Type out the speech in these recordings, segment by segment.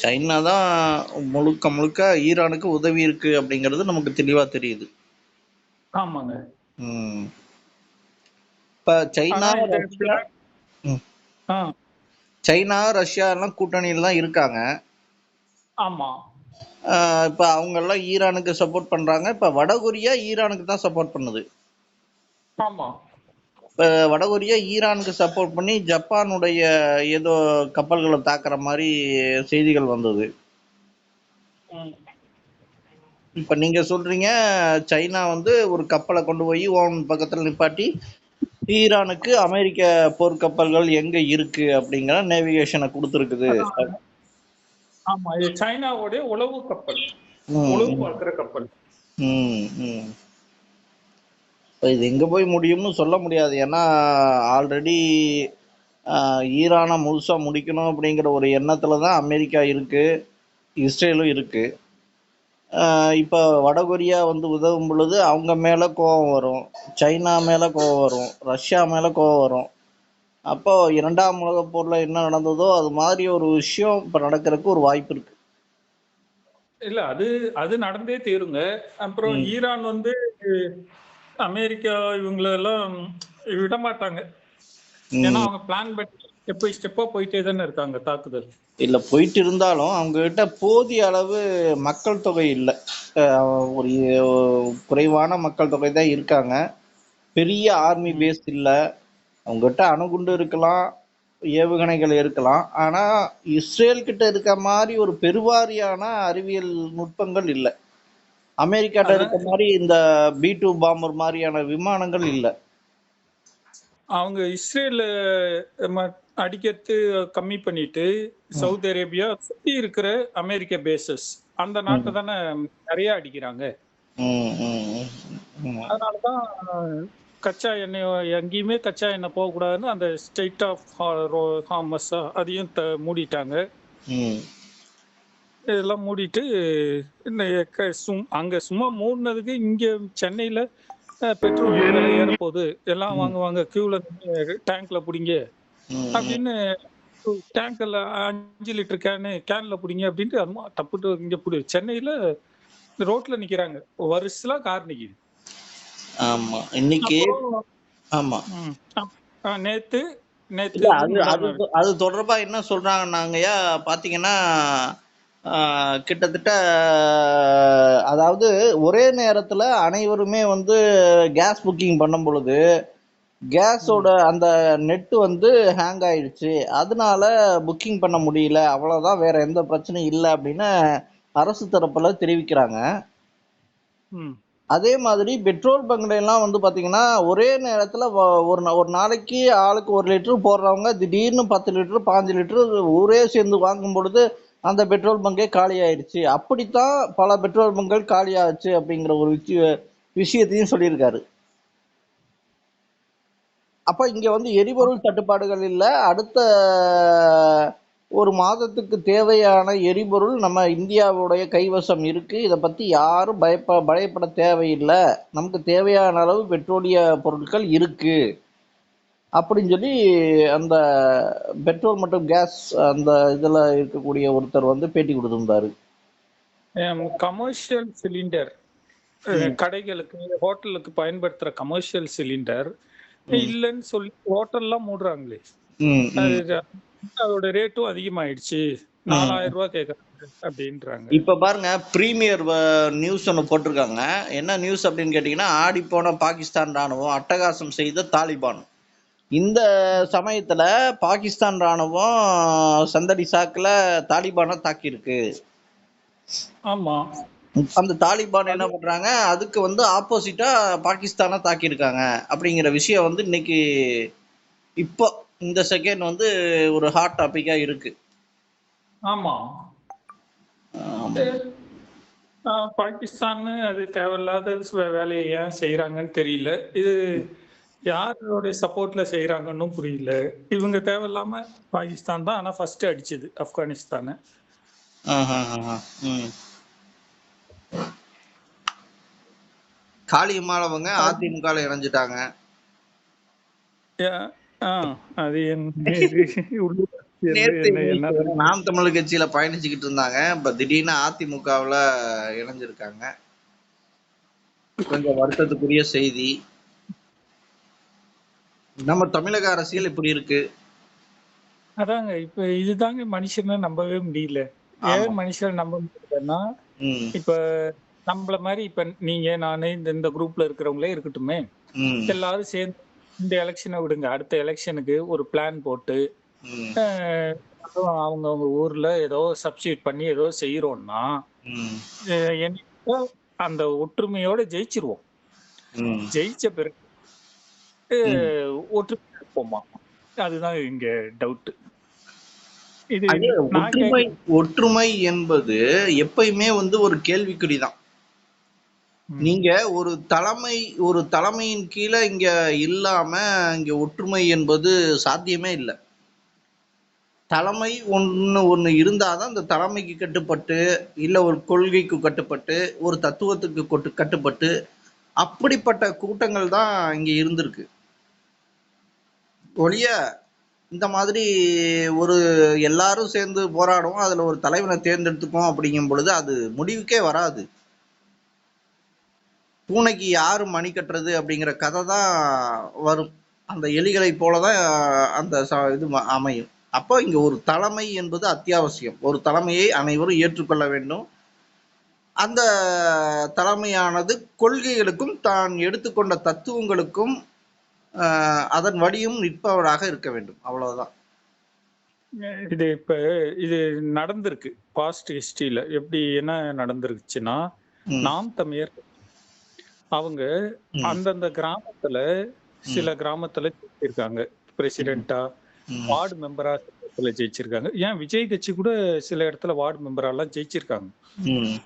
China தான் முழுக்க முழுக்க ஈரானுக்கு உதவி இருக்கு அப்படிங்கிறது நமக்கு தெளிவா தெரியுது. ஆமாங்க. ம். இப்ப ஆனா சைனா, இந்த ரஷ்யா ம். ஆ, சைனா, ரஷ்யா எல்லாம் கூட்டணியில தான் இருக்காங்க. ஆமா. இப்ப அவங்க எல்லாம் ஈரானுக்கு சப்போர்ட் பண்றாங்க. இப்ப வடகொரியா ஈரானுக்கு தான் சப்போர்ட் பண்ணுது. ஆமா. இப்ப வடகொரியா ஈரானுக்கு சப்போர்ட் பண்ணி ஜப்பானுடைய ஏதோ கப்பல்களை தாக்குற மாதிரி செய்திகள் வந்தது. ம். இப்ப நீங்க சொல்றீங்க சைனா வந்து ஒரு கப்பலை கொண்டு போய் ஓமன் பக்கத்துல நிப்பாட்டி ஈரானுக்கு அமெரிக்க போர்க்கப்பல்கள் எங்க இருக்கு அப்படிங்கிற நேவிகேஷனை கொடுத்துருக்குது. அதான். ஆமா, இது சைனாவுடைய உளவு கப்பல், உளவு ம், பார்க்கிற கப்பல். ம், ம். இப்ப இது எங்க போய் முடியும்னு சொல்ல முடியாது. ஏன்னா ஆல்ரெடி ஈரானை முழுசா முடிக்கணும் அப்படிங்கிற ஒரு எண்ணத்துல தான் அமெரிக்கா இருக்கு, இஸ்ரேலும் இருக்கு. இப்போ வடகொரியா வந்து உதவும் பொழுது அவங்க மேல கோபம் வரும், சைனா மேல கோபம் வரும், ரஷ்யா மேல கோபம் வரும். அப்போ இரண்டாம் உலகப் போர்ல என்ன நடந்ததோ அது மாதிரி ஒரு விஷயம் இப்ப நடக்கிறதுக்கு ஒரு வாய்ப்பு இருக்கு. இல்ல, அது அது நடந்தே தீருங்க. அப்புறம் ம், ஈரான் வந்து அமெரிக்கா இவங்களெல்லாம் விட மாட்டாங்க. ஏன்னா ம். அவங்க பிளான் பண்ணி ஸ்டெப் பை ஸ்டெப்பா போயிட்டே தானே இருக்காங்க தாக்குதல். இல்ல போயிட்டு இருந்தாலும் அவங்க கிட்ட போதிய அளவு மக்கள் தொகை இல்லை. ஒரு குறைவான மக்கள் தொகை தான் இருக்காங்க. பெரிய ஆர்மி ம். பேஸ் இல்லை. அவங்ககிட்ட அணுகுண்டு இருக்கலாம், ஏவுகணைகள் இருக்கலாம். ஆனா இஸ்ரேல் கிட்ட இருக்க மாதிரி ஒரு பெருவாரியான அறிவியல் நுட்பங்கள் இல்லை. அமெரிக்காட்ட அதான் இருக்க மாதிரி இந்த B2 பாம்பர் மாதிரியான விமானங்கள் இல்லை. அவங்க இஸ்ரேல் அடிக்கிறது கம்மி பண்ணிட்டு ம், சவுதி அரேபியா சுத்தி இருக்கிற அமெரிக்க பேசஸ் அந்த நாட்டை ம், தானே நிறைய அடிக்கிறாங்க. ம், ம், ம், அதனாலதான் கச்சா எண்ணெய் எங்கேயுமே கச்சா எண்ணெய் போகக்கூடாதுன்னு அந்த ஸ்டேட் ஆஃப் ஹார்மஸ் அதையும் மூடிட்டாங்க. ம், இதெல்லாம் மூடிட்டு இந்த அங்க சும்மா மூடினதுக்கு இங்க சென்னையில பெட்ரோல் விலை ஏற போகுது, எல்லாம் ம், வாங்குவாங்க, கியூல டேங்க்ல பிடிங்க ம். அப்படின்னு, டேங்க்ல 5 லிட்டர் கேன்ல பிடிங்க அப்படின்ட்டு அதுமா தப்புட்டு இங்க சென்னையில ரோட்ல நிக்கிறாங்க, வருஷலா கார் நிக்குது. ஆமா. இன்னைக்கு அப்புறம் ஆமா. ம், நேத்து இல்ல நேத்து அது முந்தா அது நாள் அது தொடர்பா என்ன சொல்றாங்கன்னாங்கய்யா, பாத்தீங்கன்னா கிட்டத்தட்ட அதாவது ஒரே நேரத்துல அனைவருமே வந்து கேஸ் புக்கிங் பண்ணும் பொழுது கேஸோட ம், அந்த நெட் வந்து ஹேங் ஆயிடுச்சு, அதனால புக்கிங் பண்ண முடியல, அவ்வளவுதான், வேற எந்த பிரச்சனையும் இல்லை அப்படின்னு அரசு தரப்புல தெரிவிக்கிறாங்க. ம். அதே மாதிரி பெட்ரோல் பங்க்ல எல்லாம் வந்து பாத்தீங்கன்னா ஒரே நேரத்துல ஒரு நாளைக்கு ஆளுக்கு 1 லிட்டர் போடுறவங்க திடீர்னு 10 லிட்டர் 5 லிட்டர் ஊரே சேர்ந்து வாங்கும் பொழுது அந்த பெட்ரோல் பங்கே காலி ஆயிடுச்சு. அப்படித்தான் பல பெட்ரோல் பங்குகள் காலி ஆச்சு அப்படிங்கிற ஒரு விஷயத்தையும் சொல்லியிருக்காரு. அப்ப இங்க வந்து எரிபொருள் தட்டுப்பாடுகள் இல்ல. அடுத்த ஒரு மாதத்துக்கு தேவையான எரிபொருள் நம்ம இந்தியாவுடைய கைவசம் இருக்கு. இத பத்தி யாரும் பயப்பட தேவையில்ல. நமக்கு தேவையான அளவு பெட்ரோலிய பொருட்கள் இருக்கு. அப்படின்னு சொல்லி அந்த பெட்ரோல் மற்றும் கேஸ் அந்த இதுல இருக்கக்கூடிய ஒருத்தர் வந்து பேட்டி கொடுத்திருந்தாரு. கமர்ஷியல் சிலிண்டர், ம், கடைகளுக்கு ஹோட்டலுக்கு பயன்படுத்துற கமர்ஷியல் சிலிண்டர் ம், இல்லைன்னு சொல்லி ஹோட்டல்லாம் மூடுறாங்களே. ம், அது ம், அதோட ரேட்டும் அதிகமாயிடுச்சு, ம். 4000 ரூபாய் கேட்கறாங்க அப்படின்றாங்க. இப்ப பாருங்க, பிரீமியர் நியூஸ் ஒன்று போட்டிருக்காங்க. என்ன நியூஸ் அப்படின்னு கேட்டீங்கன்னா, ஆடிப்போன பாகிஸ்தான் ராணுவம் அட்டகாசம் செய்த தாலிபான். இந்த சமயத்துல பாகிஸ்தான் ராணுவம் சந்தடி சாக்குல தாலிபானை தாக்கியிருக்கு. ஆமா, அந்த தாலிபான் என்ன அது பண்றாங்க, அதுக்கு வந்து ஆப்போசிட்டா பாகிஸ்தானை தாக்கியிருக்காங்க. அப்படிங்கிற விஷயம் வந்து இன்னைக்கு இப்போ இந்த செகண்ட் வந்து ஒரு ஹாட் டாபிக்கா இருக்கு. ஆமா. ஆமா. பாகிஸ்தான் அது தேவையில்லாத வேலையை ஏன் செய்யறாங்கன்னு தெரியல. இது யாரோடைய சப்போர்ட்ல செய்யறாங்கன்னு புரியல. இவங்க தேவையில்லாம பாகிஸ்தான் தான் ஆனா ஃபர்ஸ்ட் அடிச்சது ஆப்கானிஸ்தானை. ம். காளியம்மாளவங்க அது அதிமுகல இணைஞ்சிட்டாங்க. யா- ஆ, அது என் இது உள்ளூர். நேத்து என்ன நேத்து என்ன நாம் தமிழர் கட்சியில பயணிச்சுக்கிட்டு இருந்தாங்க. இப்ப திடீர்னு அதிமுகவுல இணைஞ்சிருக்காங்க. கொஞ்சம் வருத்தத்துக்குரிய செய்தி. நம்ம தமிழக அரசியல் இப்படி இருக்கு. அதாங்க இப்ப இதுதாங்க மனுஷனை நம்பவே முடியல. ஆமா. ஏன் மனுஷனை நம்ப முடியலன்னா, ம். இப்ப நம்மள மாரி இப்ப நீங்க, நானு இந்த குரூப்ல இருக்கிறவங்களே இருக்கட்டுமே, ம். எல்லாரும் சேர்ந்து இந்த எலக்ஷனை விடுங்க. அடுத்த எலக்ஷனுக்கு ஒரு பிளான் போட்டு, ம். அ அவங்கவங்க ஊர்ல ஏதோ சப்ஸ்டிட்யூட் பண்ணி ஏதோ செய்றோம்னா, ம். என்னைக்கோ அந்த ஒற்றுமையோட ஜெயிச்சிருவோம். ம். ஜெயிச்ச பிறகு ம். ஒற்றுமையா இருப்போமா? அதுதான் இங்க டவுட். இது அது நான் ஒற்றுமை கேட்கிறேன். ஒற்றுமை என்பது எப்பயுமே ஒரு கேள்விக்குறிதான். ம். நீங்க ஒரு தலைமையின் கீழ இங்க இல்லாம, இங்க ஒற்றுமை என்பது சாத்தியமே இல்ல. தலைமை ஒண்ணு இருந்தா தான் அந்த தலைமைக்கு கட்டுப்பட்டு, இல்ல ஒரு கொள்கைக்கு கட்டுப்பட்டு, ஒரு தத்துவத்துக்கு கட்டுப்பட்டு, அப்படிப்பட்ட கூட்டங்கள் தான் இங்க இருந்திருக்கு. ஒழிய இந்த மாதிரி ஒரு எல்லாரும் சேர்ந்து போராடுவோம். அதுல ஒரு தலைவனை தேர்ந்தெடுத்துக்குவோம் அப்படிங்கும் பொழுது, அது முடிவுக்கே வராது. பூனைக்கு யாரு மணி கட்டுறது அப்படிங்கிற கதை தான் வரும். அந்த எலிகளைப் போல தான் அந்த இது அமையும். அப்போ இங்க ஒரு தலைமை என்பது அத்தியாவசியம். ஒரு தலைமையை அனைவரும் ஏற்றுக்கொள்ள வேண்டும். அந்த தலைமையானது கொள்கைகளுக்கும், தான் எடுத்துக்கொண்ட தத்துவங்களுக்கும் அதன் வழியும் நிற்பவராக இருக்க வேண்டும். அவ்வளவுதான். இது இப்ப இது நடந்திருக்கு. பாஸ்ட் ஹிஸ்டரியில. எப்படி என்ன நடந்துருச்சுன்னா, ம். நாம் தமிழர் அவங்க ம். அந்தந்த கிராமத்துல ம். சில கிராமத்துல ஜெயிச்சிருக்காங்க. ம். பிரசிடென்ட்டா, ம். வார்டு மெம்பரா சில இடத்துல ஜெயிச்சிருக்காங்க. ஏன் விஜய் கட்சி கூட சில இடத்துல வார்டு மெம்பராலாம் ஜெயிச்சிருக்காங்க. ம்.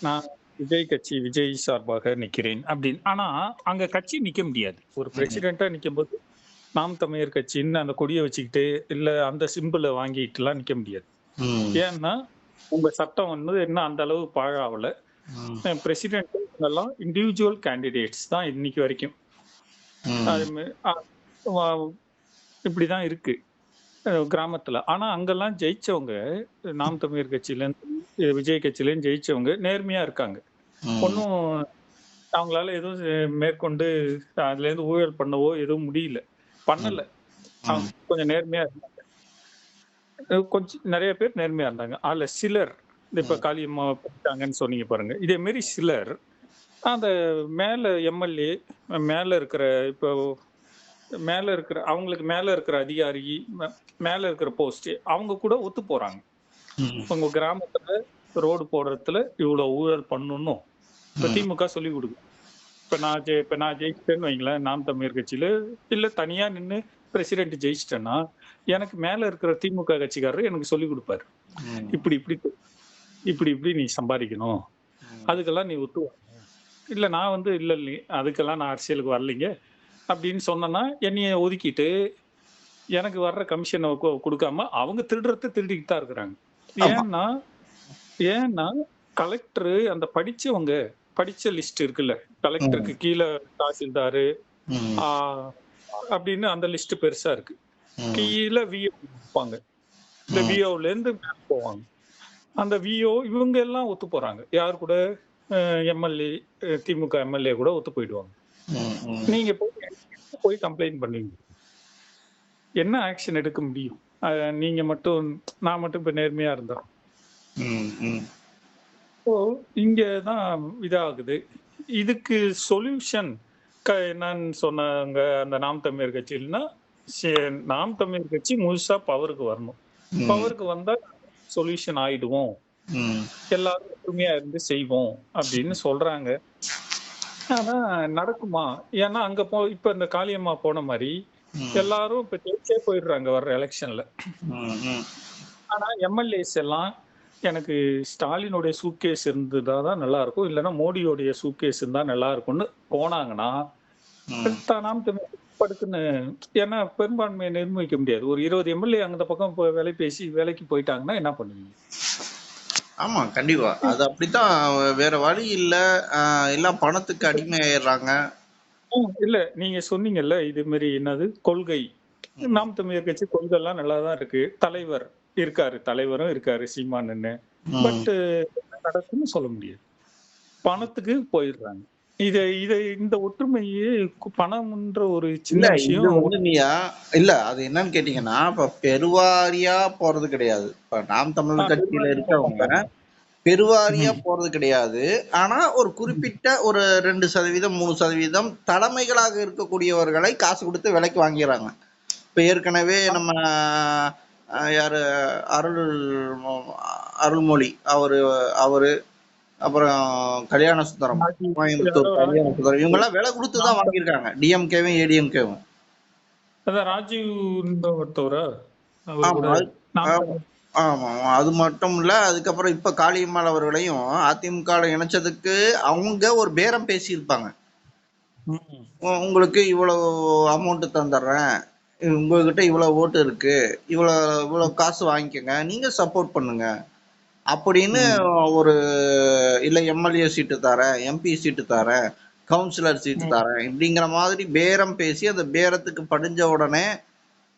நான் விஜய் சார்பாக நிக்கிறேன் அப்படின்னு. ஆனா அங்க கட்சி நிக்க முடியாது. ஒரு ம். பிரசிடென்ட்டா நிக்கும்போது நாம் தமிழர் கட்சின்னு அந்த கொடிய வச்சுக்கிட்டு, இல்ல அந்த சிம்பிள வாங்கிட்டுலாம் நிக்க முடியாது. ம். ஏன்னா, உங்க சட்டம் இன்னும் அந்த அளவு பாழாவல. ம். பிரசிடென்ட் இவங்கெல்லாம் இண்டிவிஜுவல் கேண்டிடேட்ஸ் தான் இன்னைக்கு வரைக்கும். அது ம். வ இப்படிதான் இருக்கு. கிராமத்துல. ஆனா அங்கெல்லாம் ஜெயிச்சவங்க, நாம் தமிழர் கட்சியிலேருந்து, விஜய் கட்சியிலேருந்து ஜெயிச்சவங்க நேர்மையா இருக்காங்க. ம். ஒண்ணும் அவங்களால எதுவும் மேற்கொண்டு அதுலேருந்து ஊழல் பண்ணவோ எதுவும் முடியல. பண்ணல. அவங்க ம். கொஞ்சம் நேர்மையா இருந்தாங்க. கொஞ்சம் நெறைய பேர் நேர்மையா இருந்தாங்க. அதுல சிலர், இப்ப ம். காளியம்மா போட்டாங்கன்னு சொன்னீங்க பாருங்க. இதே மாரி சிலர் அந்த மேல எம்எல்ஏ மேல இருக்கிற இப்போ மேல இருக்கிற அவங்களுக்கு மேல இருக்கிற அதிகாரி, மேல இருக்கிற போஸ்ட் அவங்க கூட ஒத்து போறாங்க. ம். உங்க கிராமத்துல ரோடு போடுறதுல இவ்வளவு ஊழல் பண்ணணும். இப்ப ம். திமுக சொல்லிக் கொடுக்கும். இப்ப நான் ஜெயிச்சிட்டேன்னு வைங்களேன், நாம் தமிழர் கட்சியில, இல்ல தனியா நின்னு பிரசிடென்ட் ஜெயிச்சிட்டேன்னா, எனக்கு மேல இருக்கிற திமுக கட்சிக்காரரு எனக்கு சொல்லிக் கொடுப்பாரு. ம். இப்படி இப்படி இப்படி இப்படி நீ சம்பாதிக்கணும். அதுக்கெல்லாம் நீ ஒத்து வரணும். இல்ல நான் இல்ல அதுக்கெல்லாம் நான் அரசியலுக்கு வரலைங்க அப்படின்னு சொன்னேன்னா, என்னைய ஒதுக்கிட்டு எனக்கு வர்ற கமிஷனை கொடுக்காம அவங்க திருடுறத திருடிக்கிட்டு தான் இருக்கிறாங்க. ஆமா. ஏன்னா ஏன்னா கலெக்டர் அந்த படிச்ச லிஸ்ட் இருக்குல்ல, கலெக்டருக்கு ம். கீழ தாசில்தாரு ம். ஆ, அப்படின்னு அந்த லிஸ்ட் பெருசா இருக்கு. ம். கீழ விஓ இருப்பாங்க. இந்த ம். விஓல இருந்து மேல போவாங்க. அந்த விஓ இவங்க எல்லாம் ஒத்து போறாங்க. யார் கூட? எம்எல்ஏ, திமுக எம்எல்ஏ கூட ஒத்து போயிடுவாங்க. ம். ம். நீங்க போய் கம்ப்ளைண்ட் பண்ணுவீங்க. என்ன ஆக்ஷன் எடுக்க முடியும்? நீங்க மட்டும், நான் மட்டும் இப்ப நேர்மையா இருந்தா. ம். ம். ஸோ இங்க தான் இதாகுது. இதுக்கு சொல்யூஷன் என்னன்னு சொன்னாங்க அந்த நாம் தமிழர் கட்சியிலனா, நாம் தமிழர் கட்சி முழுசா பவருக்கு வரணும். ம். பவருக்கு வந்தா சொல்யூஷன் ஆயிடுவோம். ம். எல்லாரும் ஒற்றுமையா இருந்து செய்வோம் அப்படின்னு சொல்றாங்க. ஆனா நடக்குமா? ஏன்னா அங்க இப்ப இந்த காளியம்மா போன மாரி ம். எல்லாரும் இப்ப ஜெயிச்சே போயிடுறாங்க வர்ற எலெக்ஷன்ல. ம். ம். ஆனா எம்எல்ஏஸ் எல்லாம் எனக்கு ஸ்டாலினுடைய சூட்கேஸ் இருந்ததா தான் நல்லா இருக்கும். இல்லன்னா மோடியோடைய சூட்கேஸ் இருந்தா நல்லா இருக்கும்னு போனாங்கன்னா, ம். நாம் தமிழ் படுக்குன்னு, ஏன்னா பெரும்பான்மையை நிர்ணயிக்க முடியாது. ஒரு 20 எம்எல்ஏ அந்த பக்கம் வேலைக்கு போயிட்டாங்கன்னா என்ன பண்ணுவீங்க? ஆமா, கண்டிப்பா. அது அப்படித்தான். வேற வழி இல்ல. எல்லாம் பணத்துக்கு அடிமையாயிடுறாங்க. இல்ல நீங்க சொன்னீங்கல்ல இது மாரி என்னது கொள்கை. நாம் தமிழர் கட்சி கொள்கை எல்லாம் நல்லா தான் இருக்கு. தலைவரும் இருக்காரு சீமானுன்னு. பட் என்ன நடக்குன்னு சொல்ல முடியாது. பணத்துக்கு போயிடுறாங்க. இந்த ஒற்றுமையே பணம்ன்ற ஒரு இல்ல சின்ன இது விஷயம். வந்து இல்ல அது என்னன்னு கேட்டீங்கன்னா, இப்ப பெருவாரியா போறது கிடையாது. இப்ப நாம் தமிழர் கட்சியில இருக்கவங்க பெருவாரியா போறது கிடையாது. ஆனா ஒரு குறிப்பிட்ட ஒரு 2%, 3% தலைமைகளாக இருக்கக்கூடியவர்களை காசு கொடுத்து விலைக்கு வாங்கிறாங்க. இப்ப ஏற்கனவே நம்ம யாரு அருள்மொழி அவரு அப்புறம் கல்யாண சுந்தரம், கோயம்புத்தூர் கல்யாண சுந்தரம், இவங்க எல்லாம் விலை கொடுத்துதான் வாங்கியிருக்காங்க. டிஎம்கேவும் ஏடிஎம்கேவும். அதான் ராஜீவ் ஒருத்தவரா? ஆமா, அது மட்டும் இல்ல. அதுக்கப்புறம் இப்ப காளியம்மாள் அவர்களையும் அதிமுக இணைச்சதுக்கு அவங்க ஒரு பேரம் பேசியிருப்பாங்க. உங்களுக்கு இவ்வளவு அமௌண்ட் தந்துடுறேன், உங்ககிட்ட இவ்வளவு ஓட்டு இருக்கு, இவ்வளவு காசு வாங்கிக்கோங்க, நீங்க சப்போர்ட் பண்ணுங்க அப்படின்னு ஒரு இல்ல எம்எல்ஏ சீட்டு தரேன், எம்பி சீட்டு தரேன், கவுன்சிலர் சீட்டு தரேன் இப்படிங்கிற மாதிரி பேரம் பேசி அந்த பேரத்துக்கு படிஞ்ச உடனே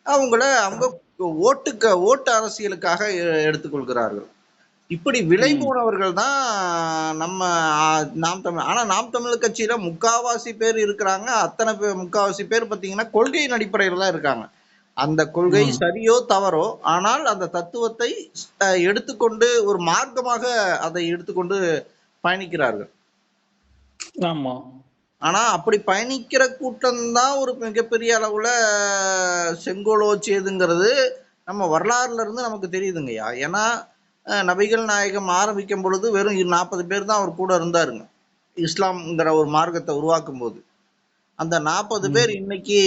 அவங்க ஓட்டு அரசியலுக்காக எடுத்துக்கொள்கிறார்கள். இப்படி விலை போனவர்கள் தான் நம்ம நாம் தமிழ். ஆனா நாம் தமிழர் கட்சியில முக்காவாசி பேர் இருக்கிறாங்க. அத்தனை பேர் முக்காவாசி பேர் பார்த்தீங்கன்னா கொள்கையின் அடிப்படையில் தான் இருக்காங்க. அந்த கொள்கை சரியோ தவறோ, ஆனால் அந்த தத்துவத்தை எடுத்துக்கொண்டு ஒரு மார்க்கமாக அதை எடுத்துக்கொண்டு பயணிக்கிறார்கள். ஆமா. ஆனா அப்படி பயணிக்கிற கூட்டம் தான் ஒரு மிகப்பெரிய அளவுல செங்கோல் ஓச்சியதுங்கிறது நம்ம வரலாறுல இருந்து நமக்கு தெரியுதுங்கய்யா. ஏன்னா நபிகள் நாயகம் ஆரம்பிக்கும் பொழுது வெறும் 40 பேர் தான் அவர் கூட இருந்தாருங்க. இஸ்லாம்ங்கிற ஒரு மார்க்கத்தை உருவாக்கும் போது அந்த 40 பேர் இன்னைக்கு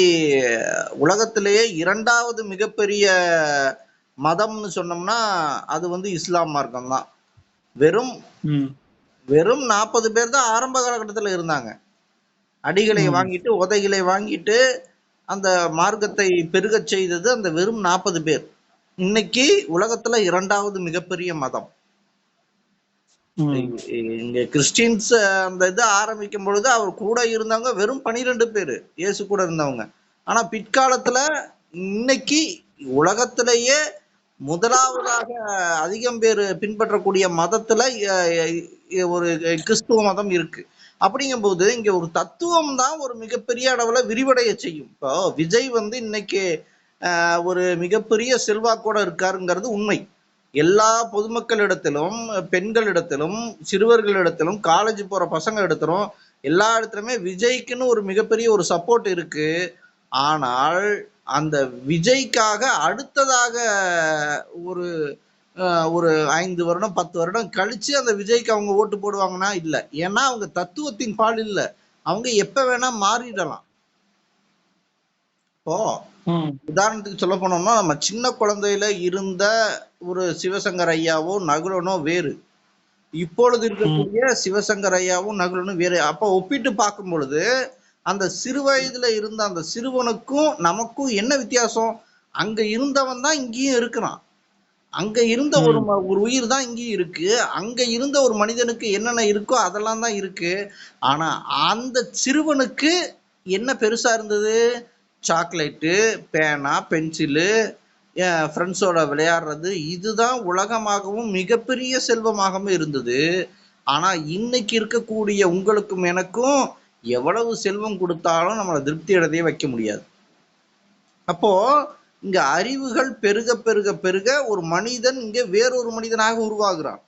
உலகத்திலேயே 2வது மிகப்பெரிய மதம்னு சொன்னோம்னா அது வந்து இஸ்லாம் மார்க்கம் தான். வெறும் 40 பேர் தான் ஆரம்ப காலகட்டத்தில் இருந்தாங்க. அடிகளை வாங்கிட்டு உதைகளை வாங்கிட்டு அந்த மார்க்கத்தை பெருகச் செய்தது அந்த வெறும் 40 பேர். இன்னைக்கு உலகத்துல 2வது மிகப்பெரிய மதம். இங்க கிறிஸ்டின்ஸ் அந்த இது ஆரம்பிக்கும் பொழுது அவர் கூட இருந்தவங்க வெறும் 12 பேரு, இயேசு கூட இருந்தவங்க. ஆனா பிற்காலத்துல இன்னைக்கு உலகத்திலேயே முதலாவதாக அதிகம் பேர் பின்பற்றக்கூடிய மதத்துல ஒரு கிறிஸ்துவ மதம் இருக்கு. அப்படிங்கும்போது இங்க ஒரு தத்துவம் தான் ஒரு மிகப்பெரிய அளவுல விரிவடைய செய்யும். இப்போ விஜய் வந்து இன்னைக்கு ஒரு மிகப்பெரிய செல்வாக்கோட இருக்காருங்கிறது உண்மை. எல்லா பொதுமக்களிடத்திலும், பெண்களிடத்திலும், சிறுவர்களிடத்திலும், காலேஜ் போற பசங்க இடத்திலும் எல்லா இடத்துலயுமே விஜய்க்குன்னு ஒரு மிகப்பெரிய ஒரு சப்போர்ட் இருக்கு. ஆனால் அந்த விஜய்க்காக அடுத்ததாக ஒரு 5 வருடம் 10 வருடம் கழிச்சு அந்த விஜய்க்கு அவங்க ஓட்டு போடுவாங்கன்னா இல்ல. ஏன்னா அவங்க தத்துவத்தின் பால் இல்ல. அவங்க எப்ப வேணா மாறிடலாம். இப்போ உதாரணத்துக்கு சொல்ல போனோம்னா நம்ம சின்ன குழந்தையில இருந்த ஒரு சிவசங்கர் ஐயாவோ நகுலனோ வேறு, இப்பொழுது இருக்கக்கூடிய சிவசங்கர் ஐயாவும் நகுலனும் வேறு. அப்ப ஒப்பிட்டு பார்க்கும் பொழுது அந்த சிறு வயதுல இருந்த அந்த சிறுவனுக்கும் நமக்கும் என்ன வித்தியாசம்? அங்க இருந்தவன் தான் இங்கேயும் இருக்கிறான். அங்க இருந்த ஒரு உயிர் தான் இங்கேயும் இருக்கு. அங்க இருந்த ஒரு மனிதனுக்கு என்னென்ன இருக்கோ அதெல்லாம் தான் இருக்கு. ஆனா அந்த சிறுவனுக்கு என்ன பெருசா இருந்தது? சாக்லேட்டு, பேனா, பென்சிலு, ஃப்ரெண்ட்ஸோட விளையாடுறது, இதுதான் உலகமாகவும் மிகப்பெரிய செல்வமாகவும் இருந்தது. ஆனா இன்னைக்கு இருக்கக்கூடிய உங்களுக்கும் எனக்கும் எவ்வளவு செல்வம் கொடுத்தாலும் நம்மளை திருப்தி அடையவே வைக்க முடியாது. அப்போ இங்க அறிவுகள் பெருக பெருக பெருக ஒரு மனிதன் இங்க வேறொரு மனிதனாக உருவாகிறான்.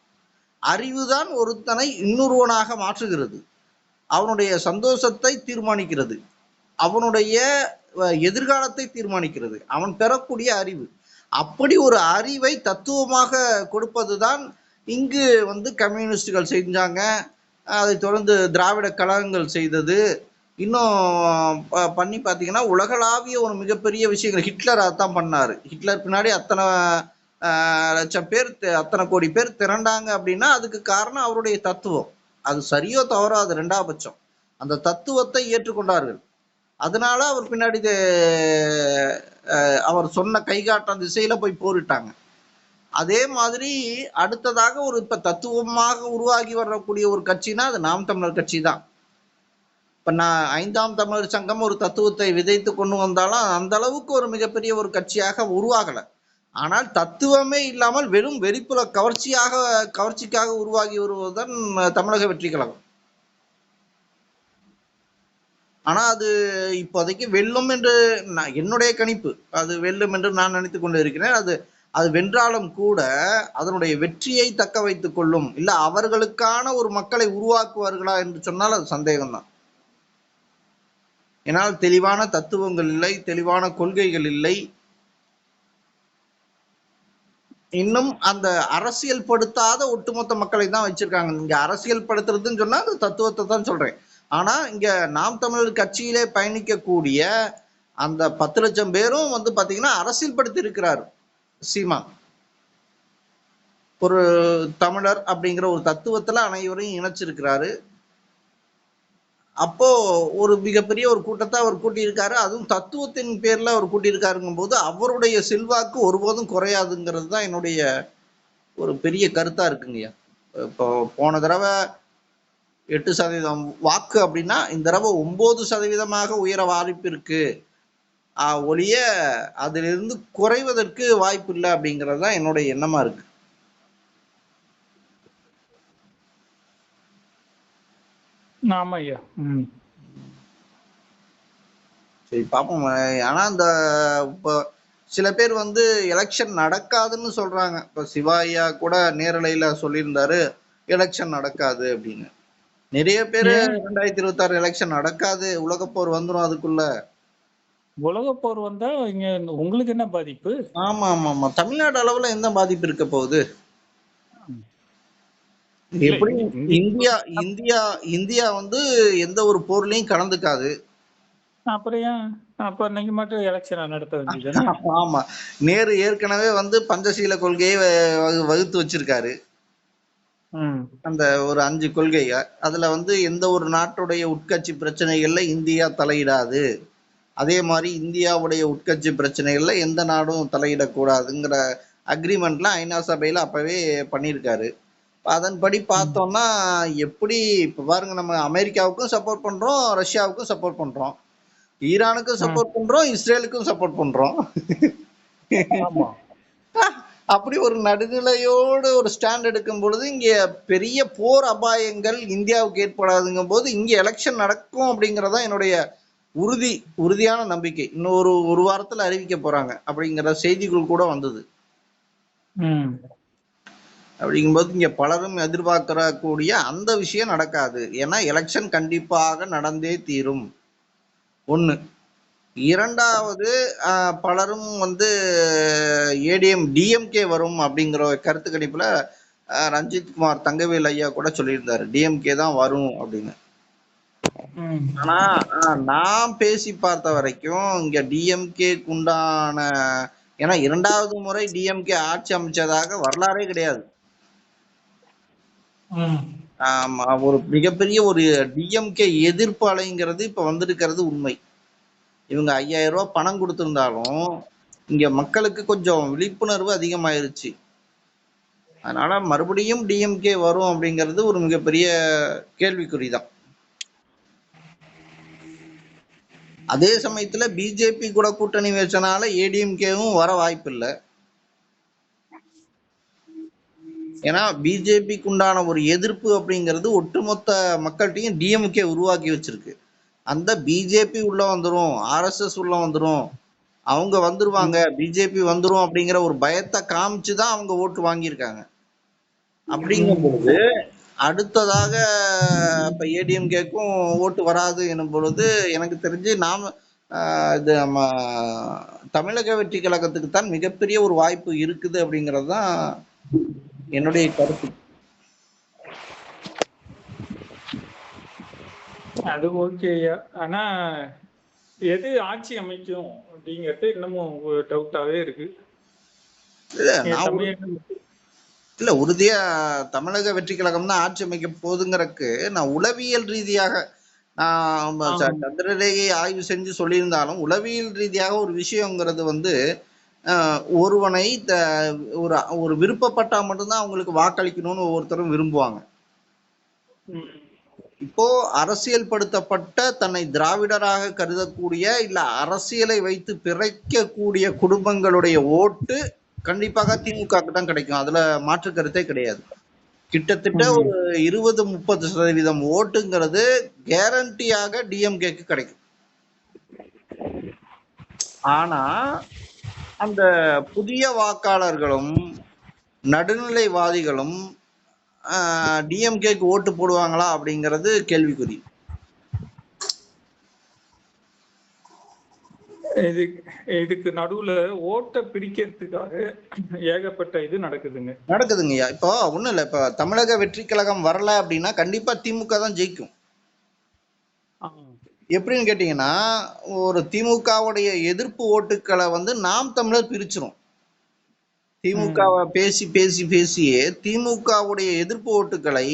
அறிவுதான் ஒருத்தனை இன்னொருவனாக மாற்றுகிறது, அவனுடைய சந்தோஷத்தை தீர்மானிக்கிறது, அவனுடைய எதிர்காலத்தை தீர்மானிக்கிறது, அவன் பெறக்கூடிய அறிவு. அப்படி ஒரு அறிவை தத்துவமாக கொடுப்பதுதான் இங்கு வந்து கம்யூனிஸ்டுகள் செஞ்சாங்க. அதை தொடர்ந்து திராவிட கழகங்கள் செய்தது. இன்னும் பண்ணி பார்த்தீங்கன்னா உலகளாவிய ஒரு மிகப்பெரிய விஷயங்கள் ஹிட்லர் அதான் பண்ணாரு. ஹிட்லர் பின்னாடி அத்தனை லட்சம் பேர், அத்தனை கோடி பேர் திரண்டாங்க அப்படின்னா அதுக்கு காரணம் அவருடைய தத்துவம். அது சரியோ தவறோ அது 2வது பட்சம். அந்த தத்துவத்தை ஏற்றுக்கொண்டார்கள். அதனால அவர் பின்னாடி அவர் சொன்ன கைகாட்டும் திசையில போய் போரிட்டாங்க. அதே மாதிரி அடுத்ததாக ஒரு இப்ப தத்துவமாக உருவாகி வரக்கூடிய ஒரு கட்சினா அது நாம் தமிழர் கட்சி தான். இப்ப நான் 5ஆம் தமிழர் சங்கம் ஒரு தத்துவத்தை விதைத்து கொண்டு வந்தாலும் அந்த அளவுக்கு ஒரு மிகப்பெரிய ஒரு கட்சியாக உருவாகல. ஆனால் தத்துவமே இல்லாமல் வெறும் வெளிப்புற கவர்ச்சிக்காக உருவாகி வருவதுதான் தமிழக வெற்றி கழகம். ஆனா அது இப்போதைக்கு வெல்லும் என்று என்னுடைய கணிப்பு, அது வெல்லும் என்று நான் நினைத்துக் கொண்டு இருக்கிறேன். அது வென்றாலும் கூட அதனுடைய வெற்றியை தக்க வைத்துக் கொள்ளும், இல்ல அவர்களுக்கான ஒரு மக்களை உருவாக்குவார்களா என்று சொன்னால் அது சந்தேகம்தான். ஏன்னால் தெளிவான தத்துவங்கள் இல்லை, தெளிவான கொள்கைகள் இல்லை. இன்னும் அந்த அரசியல் படுத்தாத ஒட்டுமொத்த மக்களை தான் வச்சிருக்காங்க. இங்க அரசியல் படுத்துறதுன்னு சொன்னா அந்த தத்துவத்தை தான் சொல்றேன். ஆனா இங்க நாம் தமிழர் கட்சியிலே பயணிக்கக்கூடிய அந்த 10 லட்சம் பேரும் வந்து பாத்தீங்கன்னா அரசியல் படுத்தி இருக்கிறார் சீமான். ஒரு தமிழர் அப்படிங்கிற ஒரு தத்துவத்துல அனைவரையும் இணைச்சிருக்கிறாரு. அப்போ ஒரு மிகப்பெரிய ஒரு கூட்டத்தை அவர் கூட்டியிருக்காரு. அதுவும் தத்துவத்தின் பேர்ல அவர் கூட்டியிருக்காருங்கும் போது அவருடைய செல்வாக்கு ஒருபோதும் குறையாதுங்கிறது தான் என்னுடைய ஒரு பெரிய கருத்தா இருக்குங்கய்யா. இப்போ போன தடவை 8% வாக்கு அப்படின்னா இந்த தடவை 9% உயர வாய்ப்பு இருக்கு ஒழிய அதிலிருந்து குறைவதற்கு வாய்ப்பு இல்லை அப்படிங்கிறது தான் என்னுடைய எண்ணமா இருக்கு. ஆமா ஐயா. சரி பார்ப்போம். ஆனா இந்த இப்போ சில பேர் வந்து எலெக்ஷன் நடக்காதுன்னு சொல்றாங்க. இப்ப சிவாயா கூட நேரலையில சொல்லியிருந்தாரு எலெக்ஷன் நடக்காது அப்படின்னு. நிறைய பேரு 2026 எலெக்ஷன் நடக்காது, உலகப்போர் வந்துடும் அதுக்குள்ள. உலகப்போர் வந்தா இங்க உங்களுக்கு என்ன பாதிப்பு? ஆமா ஆமா ஆமா, தமிழ்நாடு அளவுல எந்த பாதிப்பு இருக்க போகுது? எப்படி இந்தியா இந்தியா இந்தியா வந்து எந்த ஒரு போர்லயும் கலந்துக்காது. அப்புறம் ஏன் அப்ப இன்னைக்கு மட்டும் எலெக்ஷன் நடத்த வேண்டியது? ஆமா, நேரு ஏற்கனவே வந்து பஞ்சசீல கொள்கையை வகுத்து வச்சிருக்காரு. அந்த ஒரு 5 கொள்கை. அதுல வந்து எந்த ஒரு நாட்டுடைய உட்கட்சி பிரச்சனைகள்ல இந்தியா தலையிடாது, அதே மாதிரி இந்தியாவுடைய உட்கட்சி பிரச்சனைகள்ல எந்த நாடும் தலையிடக்கூடாதுங்கிற அக்ரிமெண்ட்ல ஐநா சபையில அப்பவே பண்ணியிருக்காரு. அதன்படி பார்த்தோம்னா எப்படி இப்ப பாருங்க, நம்ம அமெரிக்காவுக்கும் சப்போர்ட் பண்றோம், ரஷ்யாவுக்கும் சப்போர்ட் பண்றோம், ஈரானுக்கும் சப்போர்ட் பண்றோம், இஸ்ரேலுக்கும் சப்போர்ட் பண்றோம். அப்படி ஒரு நடுநிலையோடு ஒரு ஸ்டாண்ட் எடுக்கும் பொழுது இங்க பெரிய போர் அபாயங்கள் இந்தியாவுக்கு ஏற்படாதுங்கும் போது இங்க எலெக்ஷன் நடக்கும் அப்படிங்கறதா என்னுடைய உறுதியான நம்பிக்கை. இன்னும் ஒரு வாரத்துல அறிவிக்க போறாங்க அப்படிங்கிற செய்திகள் கூட வந்தது. அப்படிங்கும்போது இங்க பலரும் எதிர்பார்க்கக்கூடிய அந்த விஷயம் நடக்காது. ஏன்னா எலெக்ஷன் கண்டிப்பாக நடந்தே தீரும். ஒண்ணு. இரண்டாவது, பலரும் வந்து டிஎம்கே வரும் அப்படிங்கிற கருத்து கணிப்புல ரஞ்சித் குமார் தங்கவேல் ஐயா கூட சொல்லியிருந்தாரு டிஎம்கே தான் வரும் அப்படின்னு. ஆனா நான் பேசி பார்த்த வரைக்கும் இங்க டிஎம்கேக்கு உண்டான, ஏன்னா 2வது முறை டிஎம்கே ஆட்சி அமைச்சதாக வரலாறே கிடையாது. ஆமா, ஒரு மிகப்பெரிய ஒரு டிஎம்கே எதிர்ப்பு அலைங்கிறது இப்ப வந்திருக்கிறது உண்மை. இவங்க 5000 ரூபாய் பணம் கொடுத்திருந்தாலும் இங்க மக்களுக்கு கொஞ்சம் விழிப்புணர்வு அதிகமாயிருச்சு. அதனால மறுபடியும் டிஎம்கே வரும் அப்படிங்கிறது ஒரு மிகப்பெரிய கேள்விக்குறிதான். அதே சமயத்துல பிஜேபி கூட கூட்டணி வச்சனால ஏடிஎம்கேவும் வர வாய்ப்பு இல்லை. ஏன்னா பிஜேபிக்கு உண்டான ஒரு எதிர்ப்பு அப்படிங்கிறது ஒட்டுமொத்த மக்கள்கிட்டையும் டிஎம்கே உருவாக்கி வச்சிருக்கு. அந்த பிஜேபி உள்ள வந்துரும், ஆர்எஸ்எஸ் உள்ள வந்துரும், அவங்க வந்துருவாங்க, பிஜேபி வந்துரும் அப்படிங்கிற ஒரு பயத்தை காமிச்சுதான் அவங்க ஓட்டு வாங்கியிருக்காங்க. அப்படிங்கும் பொழுது அடுத்ததாக இப்ப ஏடிஎம்கேக்கும் ஓட்டு வராது எனும் பொழுது எனக்கு தெரிஞ்சு இது நம்ம தமிழக வெற்றி கழகத்துக்கு தான் மிகப்பெரிய ஒரு வாய்ப்பு இருக்குது அப்படிங்கிறது தான் என்னுடைய கருத்து. அது ஓகே. ஆனா எது ஆட்சி அமைக்கும் அப்படிங்கிறது இன்னமும் டவுட்டாவே இருக்கு. இல்ல, உறுதியா தமிழக வெற்றி கழகம் தான் ஆட்சி அமைக்க போகுதுங்கிறதுக்கு நான் உளவியல் ரீதியாக சந்திரரேகையை ஆய்வு செஞ்சு சொல்லியிருந்தாலும் உளவியல் ரீதியாக ஒரு விஷயங்கிறது வந்து ஒருவனை ஒரு விருப்பப்பட்டா மட்டும்தான் அவங்களுக்கு வாக்களிக்கணும்னு ஒவ்வொருத்தரும் விரும்புவாங்க. இப்போ அரசியல் படுத்தப்பட்ட தன்னை திராவிடராக கருதக்கூடிய இல்ல அரசியலை வைத்து பிழைக்கக்கூடிய குடும்பங்களுடைய ஓட்டு கண்டிப்பாக திமுகவுக்கு தான் கிடைக்கும். அதுல மாற்று கருத்தே கிடையாது. கிட்டத்தட்ட ஒரு 20-30% ஓட்டுங்கிறது கேரண்டியாக டிஎம்கேக்கு கிடைக்கும். ஆனா அந்த புதிய வாக்காளர்களும் நடுநிலைவாதிகளும் டிஎம்கேக்கு ஓட்டு போடுவாங்களா அப்படிங்கிறது கேள்விக்குறி. இதுக்கு நடுவுல ஓட்டை பிரிக்கிறதுக்காக ஏகப்பட்ட இது நடக்குதுங்கய்யா. இப்போ ஒண்ணும் இல்ல, இப்ப தமிழக வெற்றி கழகம் வரல அப்படின்னா கண்டிப்பா திமுக தான் ஜெயிக்கும். எப்படின்னு கேட்டீங்கன்னா, ஒரு திமுகவுடைய எதிர்ப்பு ஓட்டுக்களை வந்து நாம் தமிழர் பிரிச்சிரும். திமுகவை பேசி பேசி பேசியே திமுகவுடைய எதிர்ப்பு ஓட்டுக்களை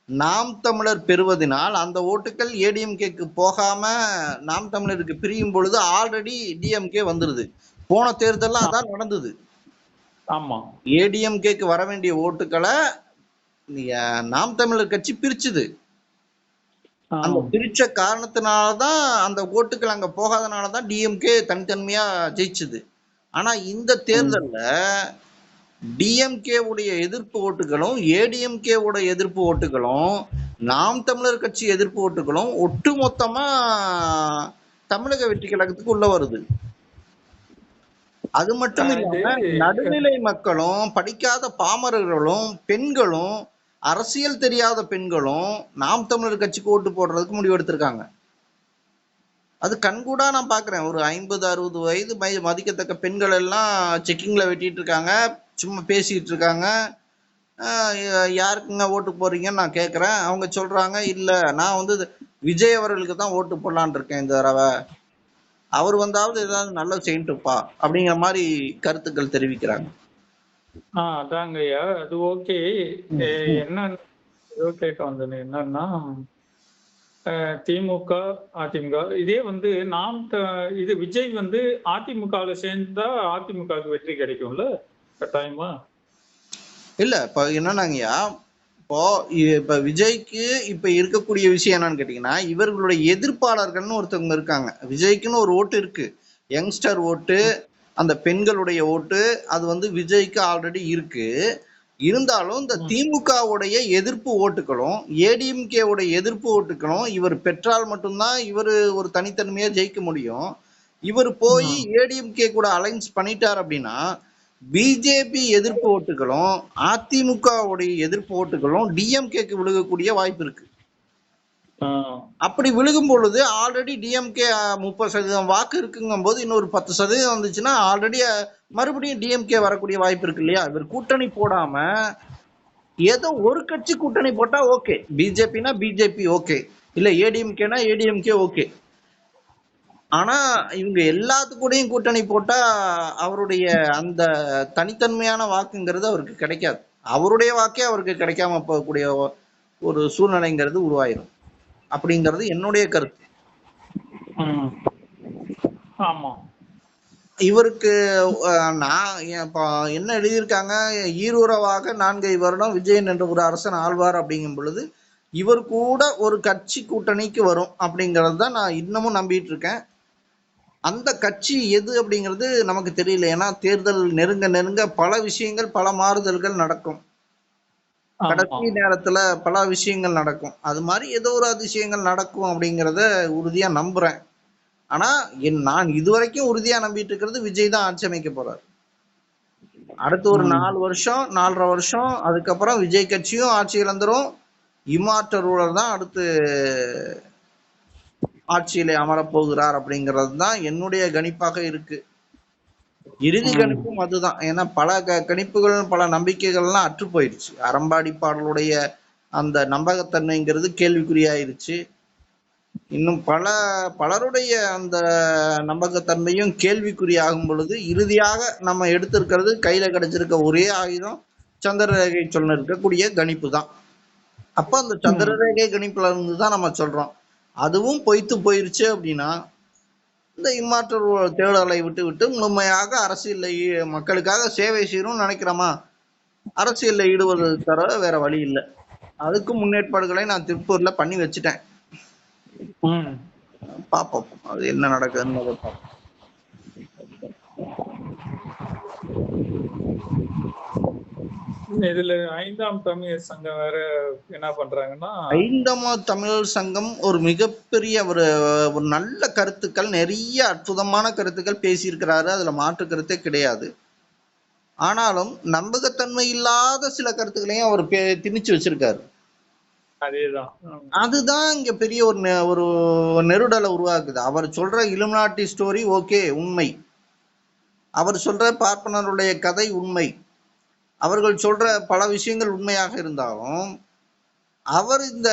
நாம் தமிழர் பெறுவதனால் அந்த ஓட்டுகள் ஏடிஎம்கேக்கு போகாம நாம் தமிழருக்கு பிரியும் பொழுது ஆல்ரெடி டிஎம்கே வந்துருது. போன தேர்தல்ல அதான் நடந்தது. ஆமா, ஏடிஎம்கேக்கு வர வேண்டிய ஓட்டுக்களை நாம் தமிழர் கட்சி பிரிச்சுது. அந்த பிரிச்ச காரணத்தினாலதான் அந்த ஓட்டுகள் அங்க போகாதனாலதான் டிஎம்கே தனித்தன்மையா ஜெயிச்சுது. ஆனா இந்த தேர்தல்ல டிஎம்கே உடைய எதிர்ப்பு ஓட்டுகளும் ஏடிஎம்கே உடைய எதிர்ப்பு ஓட்டுகளும் நாம் தமிழர் கட்சி எதிர்ப்பு ஓட்டுகளும் ஒட்டுமொத்தமா தமிழக வெற்றி கழகத்துக்கு உள்ள வருது. அது மட்டும் இல்லாம நடுநிலை மக்களும் படிக்காத பாமரர்களும் பெண்களும் அரசியல் தெரியாத பெண்களும் நாம் தமிழர் கட்சிக்கு ஓட்டு போடுறதுக்கு முடிவெடுத்திருக்காங்க. அது கண்கூடா நான் பாக்குறேன். ஒரு 50-60 வயது மதிக்கத்தக்க பெண்கள் எல்லாம் செக்கிங்ல வெட்டிட்டு இருக்காங்க, சும்மா பேசிட்டு இருக்காங்க. யாருக்குங்க ஓட்டு போறீங்கன்னு நான் கேட்கறேன். அவங்க சொல்றாங்க, இல்ல நான் வந்து விஜய் அவர்களுக்கு தான் ஓட்டு போடலான் இருக்கேன் இந்த தடவை, அவர் வந்தாவது ஏதாவது நல்லது செய்யட்டுப்பா அப்படிங்கிற மாதிரி கருத்துக்கள் தெரிவிக்கிறாங்க. அதாங்கய்யா, அது ஓகே. என்ன கேட்க வந்தது என்னன்னா, திமுக அதிமுக இதே வந்து இது விஜய் வந்து அதிமுகவுல சேர்ந்தா அதிமுகவுக்கு வெற்றி கிடைக்கும்ல கட்டாயமா? இல்ல இப்ப என்னன்னாங்கய்யா, இப்ப விஜய்க்கு இப்ப இருக்கக்கூடிய விஷயம் என்னன்னு கேட்டீங்கன்னா, இவர்களுடைய எதிர்ப்பாளர்கள்னு ஒருத்தவங்க இருக்காங்க. விஜய்க்குன்னு ஒரு ஓட்டு இருக்கு, யங்ஸ்டர் ஓட்டு, அந்த பெண்களுடைய ஓட்டு, அது வந்து விஜய்க்கு ஆல்ரெடி இருக்கு. இருந்தாலும் இந்த திமுகவுடைய எதிர்ப்பு ஓட்டுகளும் ஏடிஎம்கே உடைய எதிர்ப்பு ஓட்டுகளும் இவர் பெற்றால் மட்டும்தான் இவர் ஒரு தனித்தன்மையா ஜெயிக்க முடியும். இவர் போய் ஏடிஎம்கே கூட அலைன்ஸ் பண்ணிட்டார் அப்படின்னா பிஜேபி எதிர்ப்பு ஓட்டுகளும் அதிமுகவுடைய எதிர்ப்பு ஓட்டுகளும் டிஎம்கேக்கு விழுகக்கூடிய வாய்ப்பு இருக்கு. அப்படி விழுகும் பொழுது ஆல்ரெடி டிஎம்கே 30% வாக்கு இருக்குங்கும் போது இன்னொரு 10% வந்துச்சுன்னா ஆல்ரெடி மறுபடியும் டிஎம்கே வரக்கூடிய வாய்ப்பு இருக்கு இல்லையா? இவர் கூட்டணி போடாம ஏதோ ஒரு கட்சி கூட்டணி போட்டா ஓகே, பிஜேபினா பிஜேபி ஓகே, இல்ல ஏடிஎம்கேனா ஏடிஎம்கே ஓகே. ஆனா இவங்க எல்லாத்துக்கூடையும் கூட்டணி போட்டா அவருடைய அந்த தனித்தன்மையான வாக்குங்கிறது அவருக்கு கிடைக்காது. அவருடைய வாக்கே அவருக்கு கிடைக்காம போகக்கூடிய ஒரு சூழ்நிலைங்கிறது உருவாயிரும் அப்படிங்கிறது என்னுடைய கருத்து. இவருக்கு நான் என்ன எழுதியிருக்காங்க, ஈருறவாக 4 வருடம் விஜயன் என்ற ஒரு அரசன் ஆழ்வார் அப்படிங்கும் பொழுது இவர் கூட ஒரு கட்சி கூட்டணிக்கு வரும் அப்படிங்கிறது தான் நான் இன்னமும் நம்பிட்டு இருக்கேன். அந்த கட்சி எது அப்படிங்கிறது நமக்கு தெரியல. ஏன்னா தேர்தல் நெருங்க நெருங்க பல விஷயங்கள், பல மாறுதல்கள் நடக்கும். கடைசி நேரத்துல பல விஷயங்கள் நடக்கும். அது மாதிரி ஏதோ ஒரு அதிசயங்கள் நடக்கும் அப்படிங்கிறத உறுதியா நம்புறேன். ஆனா நான் இதுவரைக்கும் உறுதியா நம்பிட்டு இருக்கிறது விஜய் தான் ஆட்சி அமைக்க போறாரு. அடுத்து ஒரு 4 வருஷம் 4.5 வருஷம் அதுக்கப்புறம் விஜய் கட்சியும் ஆட்சி இழந்துரும். இம்மாற்ற ரூலர் தான் அடுத்து ஆட்சியிலே அமரப்போகிறார் அப்படிங்கிறது தான் என்னுடைய கணிப்பாக இருக்கு. இறுதி கணிப்பும் அதுதான். ஏன்னா பல கணிப்புகள் பல நம்பிக்கைகள்லாம் அற்று போயிடுச்சு. அறம்பாடி பாடலுடைய அந்த நம்பகத்தன்மைங்கிறது கேள்விக்குறியாயிருச்சு. இன்னும் பலருடைய அந்த நம்பகத்தன்மையும் கேள்விக்குறியாகும் பொழுது இறுதியாக நம்ம எடுத்திருக்கிறது கையில கிடைச்சிருக்க ஒரே ஆயுதம் சந்திரரேகை சொல்ல இருக்கக்கூடிய கணிப்பு தான். அப்ப அந்த சந்திரரேகை கணிப்புல இருந்து தான் நம்ம சொல்றோம். அதுவும் பொய்த்து போயிருச்சு அப்படின்னா இந்த இம்மாற்றல் தேடலை விட்டு முழுமையாக அரசியல்ல மக்களுக்காக சேவை செய்யணும்னு நினைக்கிறோமா, அரசியல்ல ஈடுபடுவது தவிர வேற வழி இல்லை. அதுக்கும் முன்னேற்பாடுகளை நான் திருப்பூர்ல பண்ணி வச்சுட்டேன். ம். பார்ப்போம் அது என்ன நடக்குதுன்னு பார்ப்போம். இதுல 5ஆம் தமிழர் சங்கம் வேற என்ன பண்றாங்கன்னா, 5ஆம் தமிழர் சங்கம் ஒரு மிகப்பெரிய ஒரு ஒரு நல்ல கருத்துக்கள், நிறைய அற்புதமான கருத்துக்கள் பேசியிருக்கிறாரு. அதுல மாற்று கருத்தே கிடையாது. ஆனாலும் நம்பகத்தன்மை இல்லாத சில கருத்துக்களையும் அவர் திணிச்சு வச்சிருக்காரு. அதேதான். அதுதான் இங்க பெரிய ஒரு நெருடலை உருவாக்குது. அவர் சொல்ற இலுமினாட்டி ஸ்டோரி ஓகே உண்மை, அவர் சொல்ற பார்ப்பனருடைய கதை உண்மை, அவர்கள் சொல்ற பல விஷயங்கள் உண்மையாக இருந்தாலும் அவர் இந்த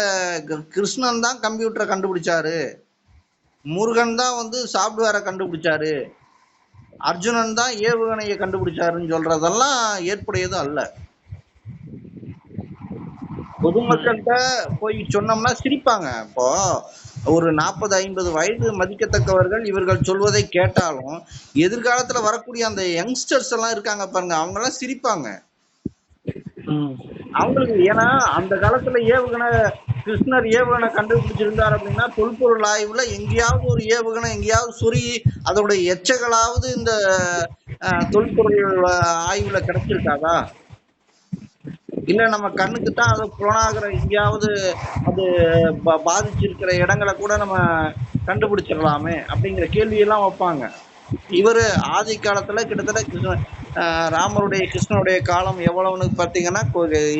கிருஷ்ணன் தான் கம்ப்யூட்டரை கண்டுபிடிச்சாரு, முருகன் தான் வந்து சாப்ட்வேரை கண்டுபிடிச்சாரு, அர்ஜுனன் தான் ஏவுகணையை கண்டுபிடிச்சாருன்னு சொல்றதெல்லாம் ஏற்புடையதும் அல்ல. பொதுமக்கள்கிட்ட போய் சொன்னோம்னா சிரிப்பாங்க. இப்போ ஒரு 40-50 வயது மதிக்கத்தக்கவர்கள் இவர்கள் சொல்வதை கேட்டாலும் எதிர்காலத்துல வரக்கூடிய அந்த யங்ஸ்டர்ஸ் எல்லாம் இருக்காங்க பாருங்க, அவங்க எல்லாம் சிரிப்பாங்க. அவங்களுக்கு ஏன்னா அந்த காலத்துல ஏவுகணை கிருஷ்ணர் ஏவுகணை கண்டுபிடிச்சிருந்தார் அப்படின்னா தொல்பொருள் ஆய்வுல எங்கேயாவது ஒரு ஏவுகணை எங்கேயாவது சொருகி அதோட எச்சங்களாவது இந்த தொல்பொருள் ஆய்வுல கிடைச்சிருக்காதா? இல்ல நம்ம கண்ணுக்கு தான் அது புலனாகிற எங்கேயாவது அது பாதிச்சிருக்கிற இடங்களை கூட நம்ம கண்டுபிடிச்சிடலாமே அப்படிங்கிற கேள்வியெல்லாம் வைப்பாங்க. இவரு ஆதி காலத்துல கிட்டத்தட்ட ராமருடைய கிருஷ்ணனுடைய காலம் எவ்வளவுன்னு பாத்தீங்கன்னா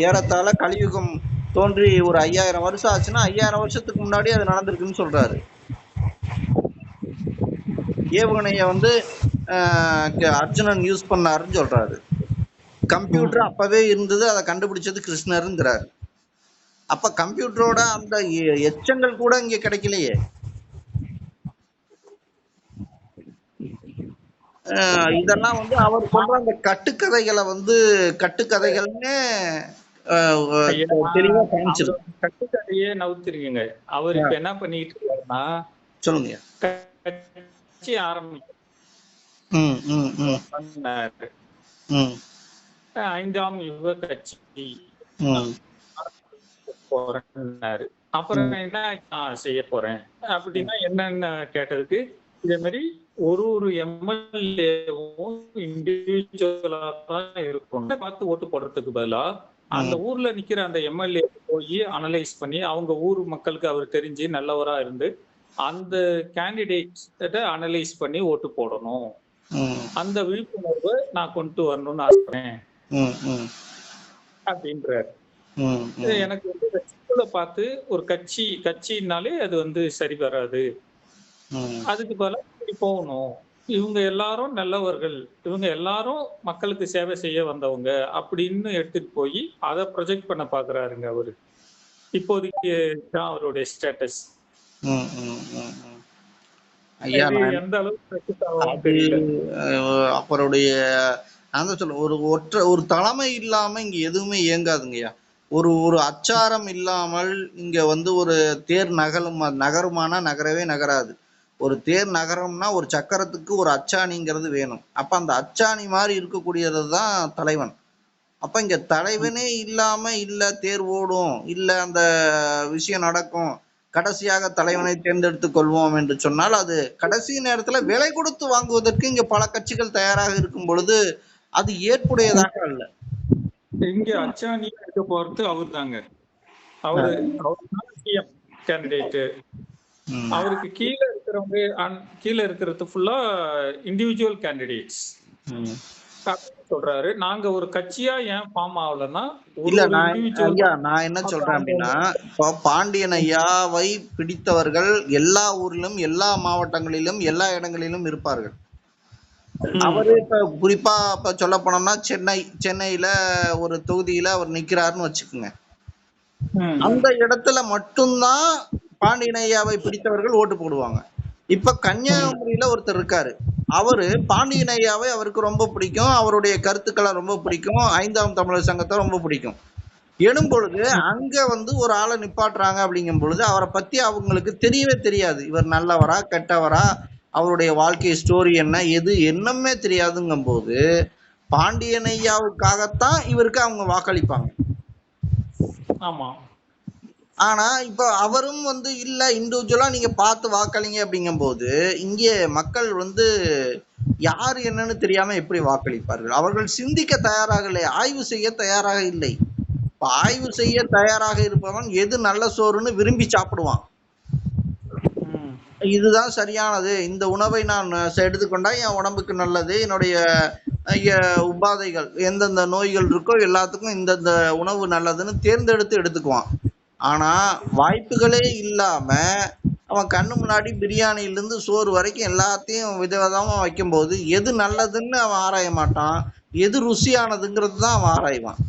ஏறத்தாழ கலியுகம் தோன்றி ஒரு 5000 வருஷம் ஆச்சுன்னா 5000 வருஷத்துக்கு முன்னாடி அது நடந்திருக்குன்னு சொல்றாரு. ஏவுகணைய வந்து அர்ஜுனன் யூஸ் பண்ணாருன்னு சொல்றாரு. கம்ப்யூட்டர் அப்பவே இருந்தது, அதை கண்டுபிடிச்சது கிருஷ்ணருங்கிறாரு. அப்ப கம்ப்யூட்டரோட அந்த எச்சங்கள் கூட இங்க கிடைக்கலையே. இதெல்லாம் வந்து அவர் சொல்ற அந்த கட்டுக்கதைகளை வந்து கட்டுக்கதைகள்னு தெளிவா காமிச்சிருக்கு. கட்டுக்கதையே நவுத்திருக்கீங்க. அவர் இப்ப என்ன பண்ணிட்டு இருக்காருன்னா, சொல்லுங்க. கட்சி ஆரம்பிக்க 5ஆம் யுக கட்சி போறேன்னாரு. அப்புறம் என்ன செய்ய போறேன் அப்படின்னா என்னன்னு கேட்டதுக்கு, இதே மாதிரி ஒரு எம்எல்ஏவும் இண்டிவிஜுவலா தான் இருக்கும். பார்த்து ஓட்டு போடுறதுக்கு பதிலா அந்த ஊர்ல நிக்கிற அந்த எம்எல்ஏ போய் அனலைஸ் பண்ணி அவங்க ஊர் மக்களுக்கு அவர் தெரிஞ்சு நல்லவரா இருந்து அந்த கேண்டிடேட் அனலைஸ் பண்ணி ஓட்டு போடணும். அந்த விழிப்புணர்வு நான் கொண்டு வரணும்னு ஆசைப்படுறேன் அப்படின்றாரு. எனக்கு வந்து சிம்பிள பார்த்து ஒரு கட்சினாலே அது வந்து சரி வராது. அதுக்கு பதிலா இப்படி போகணும். இவங்க எல்லாரும் நல்லவர்கள், இவங்க எல்லாரும் மக்களுக்கு சேவை செய்ய வந்தவங்க அப்படின்னு எடுத்துட்டு போய் அதை ப்ரொஜெக்ட் பண்ண பாக்குறாருங்க அவரு. இப்போதைக்கு தான் அவருடைய ஸ்டேட்டஸ். எந்த அளவுக்கு அவருடைய ஒரு தலைமை இல்லாம இங்க எதுவுமே இயங்காதுங்கய்யா. ஒரு அச்சாரம் இல்லாமல் இங்க வந்து ஒரு தேர் நகருமானா நகரவே நகராது. ஒரு தேர் நகரம்னா ஒரு சக்கரத்துக்கு ஒரு அச்சாணிங்கிறது வேணும். அப்ப அந்த அச்சாணி மாதிரி இருக்கக்கூடியது தான் தலைவன். அப்ப இங்க தலைவனே இல்லாம இல்ல தேர் ஓடும், இல்ல அந்த விஷயம் நடக்கும், கடைசியாக தலைவனை தேர்ந்தெடுத்துக் கொள்வோம் என்று சொன்னால் அது கடைசி நேரத்துல விலை கொடுத்து வாங்குவதற்கு இங்க பல கட்சிகள் தயாராக இருக்கும் பொழுது அது ஏற்புடையதாக அல்ல. இங்க அச்சாணி இருக்க போறது அவர் தாங்க. அவரு சிஎம் கேண்டிடேட். அவருக்கு கீழே இருக்கிறது ஃபுல்லா இண்டிவிஜுவல் கேண்டிடேட்ஸ் சொல்றாரு. நாங்க ஒரு கட்சியா ஏன் ஃபார்ம் ஆகலன்னா, இல்ல நான் என்ன சொல்றேன் அப்படின்னா, இப்போ பாண்டியன் ஐயாவை பிடித்தவர்கள் எல்லா ஊரிலும் எல்லா மாவட்டங்களிலும் எல்லா இடங்களிலும் இருப்பார்கள். அவரு இப்ப குறிப்பா இப்ப சொல்ல போனோம்னா சென்னையில ஒரு தொகுதியில அவர் நிக்கிறாருன்னு வச்சுக்கோங்க. அந்த இடத்துல மட்டும்தான் பாண்டியன் ஐயாவை பிடித்தவர்கள் ஓட்டு போடுவாங்க. இப்ப கன்னியாகுமரியில ஒருத்தர் இருக்காரு, அவரு பாண்டியன் ஐயாவை அவருக்கு ரொம்ப பிடிக்கும், அவருடைய கருத்துக்களை ரொம்ப பிடிக்கும், 5ஆம் தமிழர் சங்கத்தை ரொம்ப பிடிக்கும். எனும் பொழுது அங்க வந்து ஒரு ஆளை நிப்பாட்டுறாங்க அப்படிங்கும் பொழுது அவரை பத்தி அவங்களுக்கு தெரியவே தெரியாது. இவர் நல்லவரா கெட்டவரா, அவருடைய வாழ்க்கை ஸ்டோரி என்ன எது என்னமே தெரியாதுங்கும் போது பாண்டியன் ஐயாவுக்காகத்தான் இவருக்கு அவங்க வாக்களிப்பாங்க. ஆமா. ஆனா இப்ப அவரும் வந்து இல்ல இண்டிவிஜுவலா நீங்க பார்த்து வாக்களிங்க அப்படிங்கும்போது இங்கே மக்கள் வந்து யார் என்னன்னு தெரியாம எப்படி வாக்களிப்பார்கள்? அவர்கள் சிந்திக்க தயாராக இல்லை, ஆய்வு செய்ய தயாராக இல்லை. இப்ப ஆய்வு செய்ய தயாராக இருப்பவன் எது நல்ல சோறுன்னு விரும்பி சாப்பிடுவான். ம். இதுதான் சரியானது, இந்த உணவை நான் எடுத்துக்கொண்டா என் உடம்புக்கு நல்லது, என்னுடைய உபாதைகள் எந்தெந்த நோய்கள் இருக்கோ எல்லாத்துக்கும் இந்தந்த உணவு நல்லதுன்னு தேர்ந்தெடுத்து எடுத்துக்குவான். ஆனா வாய்ப்புகளே இல்லாம அவன் கண்ணு முன்னாடி பிரியாணியிலிருந்து சோறு வரைக்கும் எல்லாத்தையும் விதவிதமா வைக்கும்போது எது நல்லதுன்னு அவன் ஆராய மாட்டான், எது ருசியானதுங்கிறது தான் அவன் ஆராய்வான்.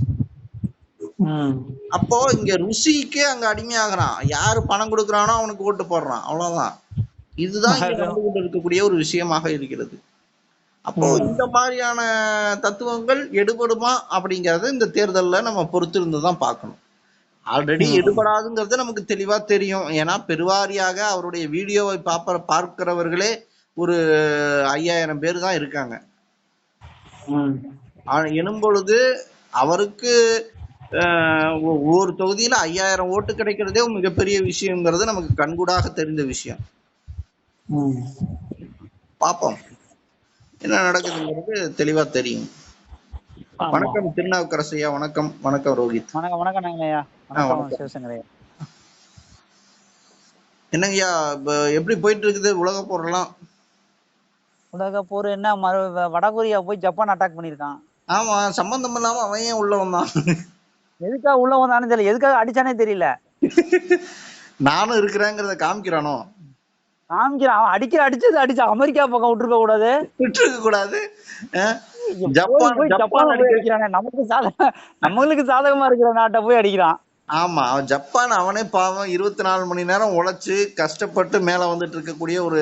ம். அப்போ இங்க ருசிக்கே அங்க அடிமையாகிறான். யாரு பணம் கொடுக்குறானோ அவனுக்கு ஓட்டு போடுறான், அவ்வளவுதான். இதுதான் இங்க அதான். நடந்து கொண்டு இருக்கக்கூடிய ஒரு விஷயமாக இருக்கிறது. அப்போ ம். இந்த மாதிரியான தத்துவங்கள் எடுபடுமா அப்படிங்கறது இந்த தேர்தல்ல நம்ம பொறுத்திருந்து தான் பார்க்கணும். ஆல்ரெடி ம். எடுபடாதுங்கிறது நமக்கு தெளிவா தெரியும். ஏன்னா பெருவாரியாக அவருடைய வீடியோவை பார்க்கிறவர்களே ஒரு 5000 பேர் தான் இருக்காங்க. ம். எனும் பொழுது அவருக்கு ஒரு தொகுதியில 5000 ஓட்டு கிடைக்கிறதே ஒரு மிகப்பெரிய விஷயங்கிறது நமக்கு கண்கூடாக தெரிந்த விஷயம். ம். பார்ப்போம் என்ன நடக்குதுங்கிறது தெளிவா தெரியும். ஆமா. வணக்கம் திருநாவுக்கரசையா. வணக்கம். வணக்கம் ரோஹித். வணக்கம் வணக்கம் நாங்கய்யா. வணக்கம் வணக்கம். சிவசங்கரையா. என்னங்கய்யா எப்படி போயிட்டு இருக்குது உலக போரெல்லாம்? உலக போர் என்ன வடகொரியா போய் ஜப்பான் அட்டாக் பண்ணிருக்கான். ஆமா, சம்பந்தம் இல்லாம அவன் ஏன் உள்ள வந்தான்? எதுக்காக உள்ள வந்தானு தெரியல, எதுக்காக அடிச்சானே தெரியல. நானும் இருக்கிறேங்கிறத காமிக்கிறானோ? காமிக்கிறான். அவன் அடிச்சு அமெரிக்கா பக்கம் விட்டுருக்க கூடாது, விட்டுருக்க கூடாது. ஜப்பான் போய் அடிக்கிறானே. நம்மளுக்கு சாதகமா இருக்கிற நாட்டை போய் அடிக்கிறான். ஆமா, ஜப்பான் அவனே பாவம் 24 மணி நேரம் உழைச்சு கஷ்டப்பட்டு மேல வந்துட்டு இருக்கக்கூடிய ஒரு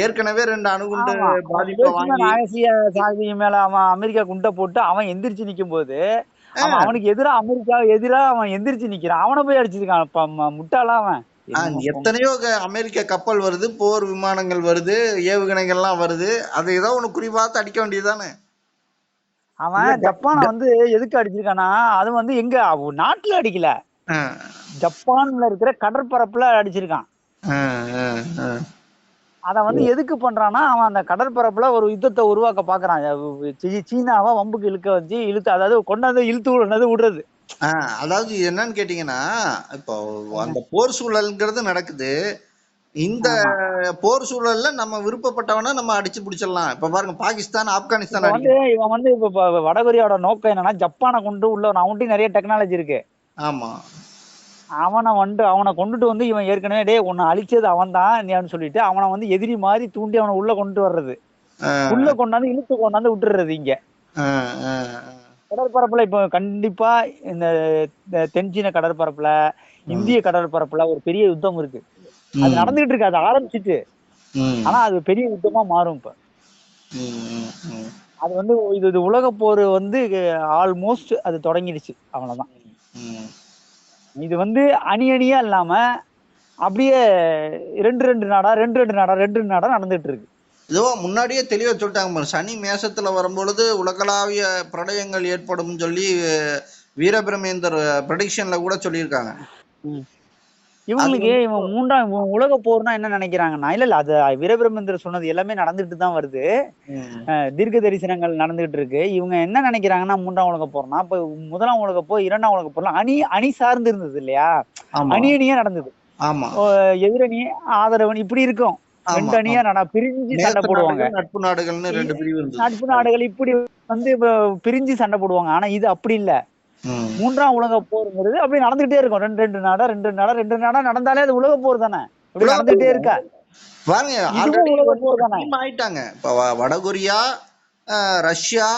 ஏற்கனவே 2 அணுகுண்டு பாதிப்பை வாங்கி மேல அவன் அமெரிக்கா குண்டை போட்டு அவன் எந்திரிச்சு நிக்கும் போது அவனுக்கு எதிரா அவன் எந்திரிச்சு நிக்கிறான். அவனை போய் அடிச்சிருக்கான். முட்டாளா அவன். எத்தனையோ அமெரிக்க கப்பல் வருது, போர் விமானங்கள் வருது, ஏவுகணைகள்லாம் வருது, அதை ஏதோ ஒண்ணு குறிப்பாத்து அடிக்க வேண்டியதுதானே. அவன் ஜப்பானை வந்து எதுக்கு அடிச்சிருக்கானா, அது வந்து எங்க நாட்டுல அடிக்கல, ஜப்பான்ல இருக்கிற கடற்பரப்புல அடிச்சிருக்கான். அத வந்து எதுக்கு பண்றான்னா, அவன் அந்த கடற்பரப்புல ஒரு யுத்தத்தை உருவாக்க பாக்குறான். சீனாவை வம்புக்கு இழுத்து அதாவது கொண்டாந்து இழுத்து விடுறது. அதாவது என்னன்னு கேட்டீங்கன்னா, இப்போ அந்த போர் சூழல்ங்கிறது நடக்குது. இந்த போர் சூழல்ல நம்ம விருப்பப்பட்டவன நம்ம அடிச்சு பிடிச்சிடலாம். இப்ப பாருங்க, பாகிஸ்தான் ஆப்கானிஸ்தான் இவன் வந்து இப்ப வடகொரியாவோட நோக்கம் என்னன்னா, ஜப்பானை கொண்டு உள்ள அவன்கிட்ட நிறைய டெக்னாலஜி இருக்கு. ஆமா, அவனை கொண்டுட்டு வந்து இவன் ஏற்கனவே உன்னை அழிச்சது அவன் தான் சொல்லிட்டு அவனை வந்து எதிரி மாதிரி தூண்டி அவனை உள்ள கொண்டு வர்றது, உள்ள கொண்டாந்து இழுத்து கொண்டாந்து விட்டுறது. இங்க கடற்பரப்புல இப்ப கண்டிப்பா இந்த தென்சீன கடற்பரப்புல, இந்திய கடற்பரப்புல ஒரு பெரிய யுத்தம் இருக்கு. அது நடந்துகிட்டு இருக்கு, அது ஆரம்பிச்சுட்டு. ஆனா அது பெரிய யுத்தமா மாறும். இப்ப அது வந்து இது உலக போர் வந்து ஆல்மோஸ்ட் அது தொடங்கிடுச்சு, அவ்வளவுதான். இது வந்து அணியா இல்லாம அப்படியே ரெண்டு நாடா நடந்துட்டு இருக்கு. இதோ முன்னாடியே தெளிவா சொல்லிட்டாங்க. சனி மேசத்துல வரும்பொழுது உலகளாவிய பிரளயங்கள் ஏற்படும் சொல்லி வீரபிரமேந்தர் ப்ரெடிக்ஷன்ல கூட சொல்லியிருக்காங்க. இவங்களுக்கு இவன் மூன்றாம் உலக போர்னா என்ன நினைக்கிறாங்கன்னா, இல்ல அது வீரபிரமேந்தர் சொன்னது எல்லாமே நடந்துட்டு தான் வருது, தீர்க்க தரிசனங்கள் நடந்துகிட்டு இருக்கு. இவங்க என்ன நினைக்கிறாங்கன்னா, 3ஆம் உலக போர்னா இப்ப 1ஆம் உலக போர் 2ஆம் உலக போர்லாம் அணி சார்ந்து இருந்தது இல்லையா, அணியா நடந்தது. எதிரணி ஆதரவணி இப்படி இருக்கும், 2 அணியா பிரிஞ்சு சண்டை போடுவாங்க. நட்பு நாடுகள்னு 2 பிரிவு இருந்தது. நட்பு நாடுகள் இப்படி வந்து பிரிஞ்சு சண்டை போடுவாங்க. ஆனா இது அப்படி இல்ல. 3ஆம் உலக போருங்கிறது அப்படி நடந்துகிட்டே இருக்கும். ரெண்டு நாடா நடந்தாலே அது உலக போர் தானே, நடந்துகிட்டே இருக்கா. ஆயிட்டாங்க. இப்ப வடகொரியா, ரஷ்யா,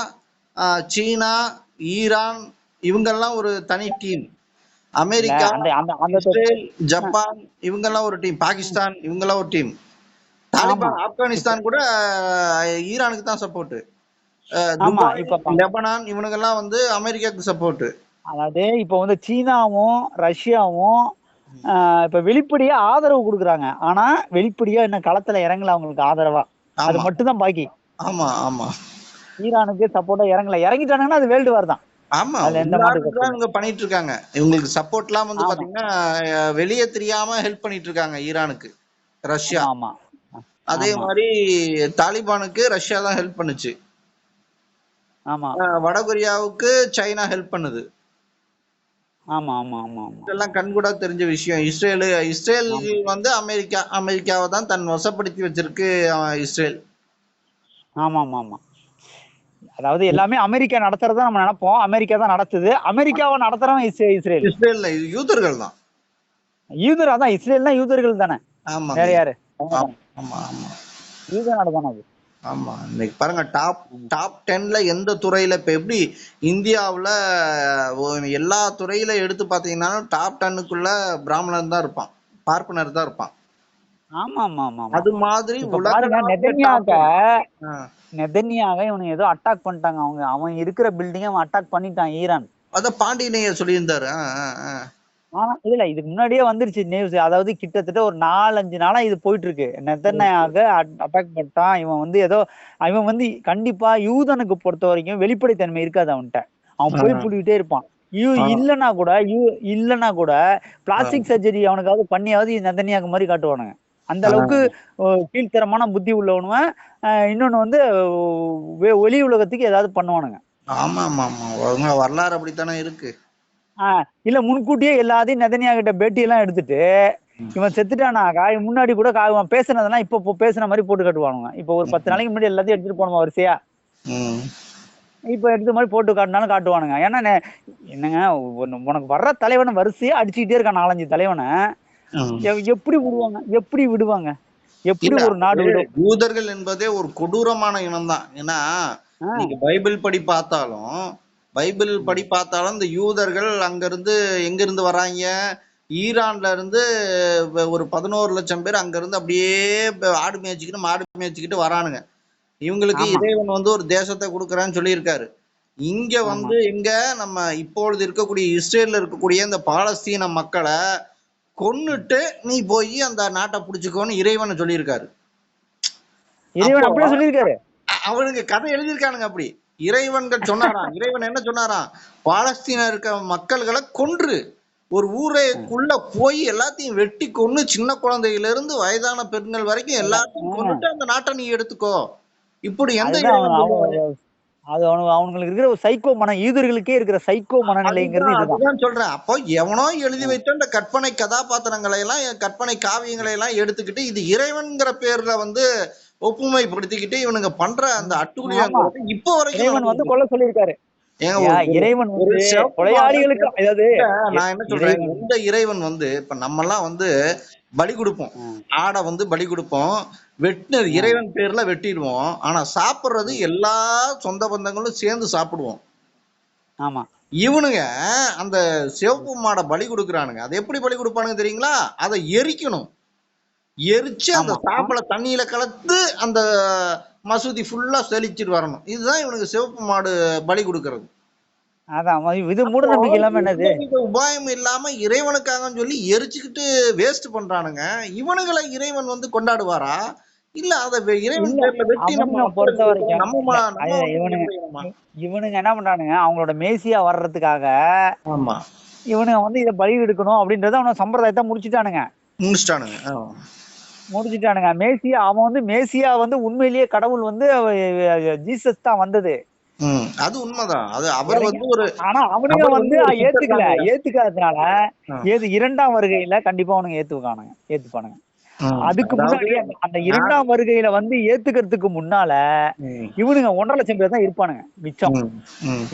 சீனா, ஈரான் இவங்கெல்லாம் ஒரு தனி டீம். அமெரிக்கா, ஜப்பான் இவங்கெல்லாம் ஒரு டீம். பாகிஸ்தான் இவங்கெல்லாம் ஒரு டீம். தாலிபான் ஆப்கானிஸ்தான் கூட ஈரானுக்கு தான் சப்போர்ட். லெபனான் இவனுங்கெல்லாம் வந்து அமெரிக்காவுக்கு சப்போர்ட். அதாவது இப்ப வந்து சீனாவும் ரஷ்யாவும் இப்ப வெளிப்படையா ஆதரவு கொடுக்குறாங்க. ஆனா வெளிப்படையா என்ன களத்துல இறங்கல அவங்களுக்கு ஆதரவா, அது மட்டும் தான் பாக்கி. ஆமா ஆமா, ஈரானுக்கு சப்போர்ட்டா இறங்கல. இறங்கிட்டானுங்கன்னா அது வேர்ல்டு வார் தான். ஆமா, அதுல எந்த மாற்று உள்நாட்டுல கருத்து தான் இல்ல. இவங்க பண்ணிட்டு இருக்காங்க. இவங்களுக்கு சப்போர்ட்லாம் வந்து ஆமா பாத்தீங்கன்னா வெளியே தெரியாம ஹெல்ப் பண்ணிட்டு இருக்காங்க ஈரானுக்கு ரஷ்யா. ஆமா ஆமா அதே ஆமா மாதிரி தாலிபானுக்கு ரஷ்யா தான் ஹெல்ப் பண்ணுச்சு. ஆமா வடகொரியாவுக்கு சைனா ஹெல்ப் பண்ணுது. ஆமா ஆமா ஆமா ஆமா இதெல்லாம் கண்கூடா தெரிஞ்ச விஷயம். இஸ்ரேல் ஆமா வந்து அமெரிக்காவை தான் தன் வசப்படுத்தி வச்சிருக்கு. இஸ்ரேல். ஆமா ஆமா ஆமா அதாவது எல்லாமே அமெரிக்கா நடத்துறதா நம்ம நினைப்போம். அமெரிக்கா தான் நடத்துது. அமெரிக்காவை நடத்துறவன் இஸ்ரேல். இஸ்ரேல்ல யூதர்கள் தான். யூதர் அதான் இஸ்ரேல்னா யூதர்கள் தானே. ஆமாங்க வேற ஐயா. யாரு? அவங்க ஆமா தானே. ஆமா ஆமா யூத நாடு தானே அது. ஆமா. இன்னைக்கு பாருங்க, டாப் ம். டாப் 10ல எந்த துறையில இப்ப எப்படி இந்தியாவுல எல்லா துறையில எடுத்து பாத்தீங்கன்னாலும் டாப் 10க்குள்ள பிராமணன் தான் இருப்பான், பார்ப்பனர் தான் இருப்பான். ஆமா ஆமா ஆமா ஆமா அது மாதிரி இப்ப பாருங்க உலகளாவிய டாப் நெதன்யாக்க 10. இவனுங்க ஏதோ அட்டாக் பண்ணிட்டாங்க. அவன் இருக்கிற பில்டிங் அவன் அட்டாக் பண்ணிட்டான் ஈரான். அத பாண்டியனையர் சொல்லியிருந்தாரு. ஆனா இல்ல இதுக்கு முன்னாடியே வந்துருச்சு நியூஸ். அதாவது கிட்டத்தட்ட ஒரு 4-5 நாளா இது போயிட்டு இருக்கு. நெதன்யாக அட்டாக் பண்ணிட்டான். இவன் வந்து கண்டிப்பா யூதனுக்கு பொறுத்த வரைக்கும் வெளிப்படைத்தன்மை இருக்காது அவன்கிட்ட. அவன் போய் புள்ளிக்கிட்டே இருப்பான். இல்லனா கூட பிளாஸ்டிக் சர்ஜரி அவனுக்காவது பண்ணியாவது நெதன்யாகு மாதிரி காட்டுவானுங்க. அந்த அளவுக்கு கீழ்த்தரமான புத்தி உள்ளவனுவன். இன்னொன்னு வந்து ஒலி உலகத்துக்கு ஏதாவது பண்ணுவானுங்க. ஆமா ஆமா ஆமா வரலாறு அப்படித்தானே இருக்கு. இல்ல முன்கூட்டியே எல்லாத்தையும் நெதன்யாகு கிட்ட பேட்டி எல்லாம் எடுத்துட்டு இவன் செத்துட்டானாக்கா முன்னாடி கூட அவன் பேசுனதெல்லாம் இப்ப பேசுன மாதிரி போட்டு காட்டுவானுங்க. இப்ப ஒரு 10 நாளைக்கு முன்னாடி எல்லாத்தையும் எடுத்துட்டு போனோம் வரிசையா. இப்ப எடுத்த மாதிரி போட்டு காட்டினாலும் காட்டுவானுங்க. ஏன்னா என்னங்க உனக்கு வர்ற தலைவனை வரிசையா அடிச்சுக்கிட்டே இருக்கான் 4-5 தலைவனை. எப்படி விடுவாங்க? எப்படி ஒரு நாடு விடும்? யூதர்கள் என்பதே ஒரு கொடூரமான இனம் தான். ஏன்னா நீங்க பைபிள் படி பார்த்தாலும் இந்த யூதர்கள் அங்கிருந்து எங்க இருந்து வராங்க? ஈரான்ல இருந்து ஒரு 11 லட்சம் பேர் அங்க இருந்து அப்படியே ஆடு மேய்ச்சிக்கிட்டு மாடு மேய்ச்சிக்கிட்டு வரானுங்க. இவங்களுக்கு இறைவன் வந்து ஒரு தேசத்தை கொடுக்கறான்னு சொல்லியிருக்காரு. இங்க வந்து எங்க நம்ம இப்பொழுது இருக்கக்கூடிய இஸ்ரேல்ல இருக்கக்கூடிய இந்த பாலஸ்தீன மக்களை கொன்னுட்டு நீ போய் அந்த நாட்டை புடிச்சுக்கோன்னு இறைவன் சொல்லியிருக்காரு. இறைவன் அப்படியே சொல்லியிருக்காரு. அவனுக்கு கதை எழுதியிருக்கானுங்க அப்படி. இறைவன்கள் சொன்னாராம். இறைவன் என்ன சொன்னாராம்? பாலஸ்தீன இருக்க மக்கள்களை கொன்று ஒரு ஊரைக்குள்ள போய் எல்லாத்தையும் வெட்டி கொன்னு சின்ன குழந்தையில இருந்து வயதான பெண்கள் வரைக்கும் எல்லாத்தையும் கொன்னுட்டு அந்த நாட்டை நீ எடுத்துக்கோ. இப்படி எந்த அது அவங்களுக்கு இருக்கிற ஒரு சைக்கோ யூதர்களுக்கே இருக்கிற சைக்கோ மனநிலைங்கிறது இதுதான் சொல்றேன். அப்போ எவனோ எழுதி வைத்த இந்த கற்பனை கதாபாத்திரங்களை எல்லாம் கற்பனை காவியங்களை எல்லாம் எடுத்துக்கிட்டு இது இறைவன்கிற பேர்ல வந்து ஒப்புமைப்படுத்திக்கிட்டு இவனுங்க பண்ற அந்த அட்டூழியம் இப்ப வரைக்கும் இறைவன் வந்து கொல்ல சொல்லியிருக்காரு. இறைவன் ஒரு கொலையாளிகளுக்கு நான் என்ன சொல்றேன், இந்த இறைவன் வந்து இப்ப நம்ம எல்லாம் வந்து பலி கொடுப்போம், ஆடை வந்து பலி கொடுப்போம், இறைவன் பேர்ல வெட்டிடுவோம். ஆனா சாப்பிடுறது எல்லா சொந்த பந்தங்களும் சேர்ந்து சாப்பிடுவோம். ஆமா, இவனுங்க அந்த சிவப்பு மாடை பலி கொடுக்குறானுங்க. அதை எப்படி பலி கொடுப்பானுங்க தெரியுங்களா? அதை எரிக்கணும். எரிச்சு அந்த சாப்பிட தண்ணியில கலந்து அந்த மசூதி ஃபுல்லா செழிச்சிட்டு வரணும். இதுதான் இவனுக்கு சிவப்பு மாடு பலி கொடுக்கறது. அதான் இது மூட நம்பிக்கை இல்லாம என்னது? உபாயம் இல்லாம இறைவனுக்காக சொல்லி எரிச்சுக்கிட்டு வேஸ்ட் பண்றானுங்க. இவனுங்களை இறைவன் வந்து கொண்டாடுவாரா? இல்ல அத இறைவன் பேர்ல வெட்டி நம்ம பொறுத்த வரைக்கும் இவனுங்க என்ன பண்றானுங்க, அவங்களோட மேசியா வர்றதுக்காக இவனுங்க வந்து இதை பலி எடுக்கணும் அப்படின்றத அவன சம்பிரதாயத்தை முடிச்சுட்டானுங்க. மேசியா அவன் வந்து மேசியா வந்து உண்மையிலேயே கடவுள் வந்து ஜீசஸ் தான் வந்தது. அது உண்மைதான். அது அவர் வந்து ஒரு ஆனா அவனுங்க வந்து ஏத்துக்காததுனால இரண்டாம் வருகையில கண்டிப்பா அவனுங்க ஏத்துப்பானுங்க. அதுக்கு முன்னாடி அந்த இரண்டாம் வருகையில வந்து ஏத்துக்கிறதுக்கு முன்னால இவனுங்க 1.5 லட்சம் பேர் தான் இருப்பானுங்க மிச்சம்.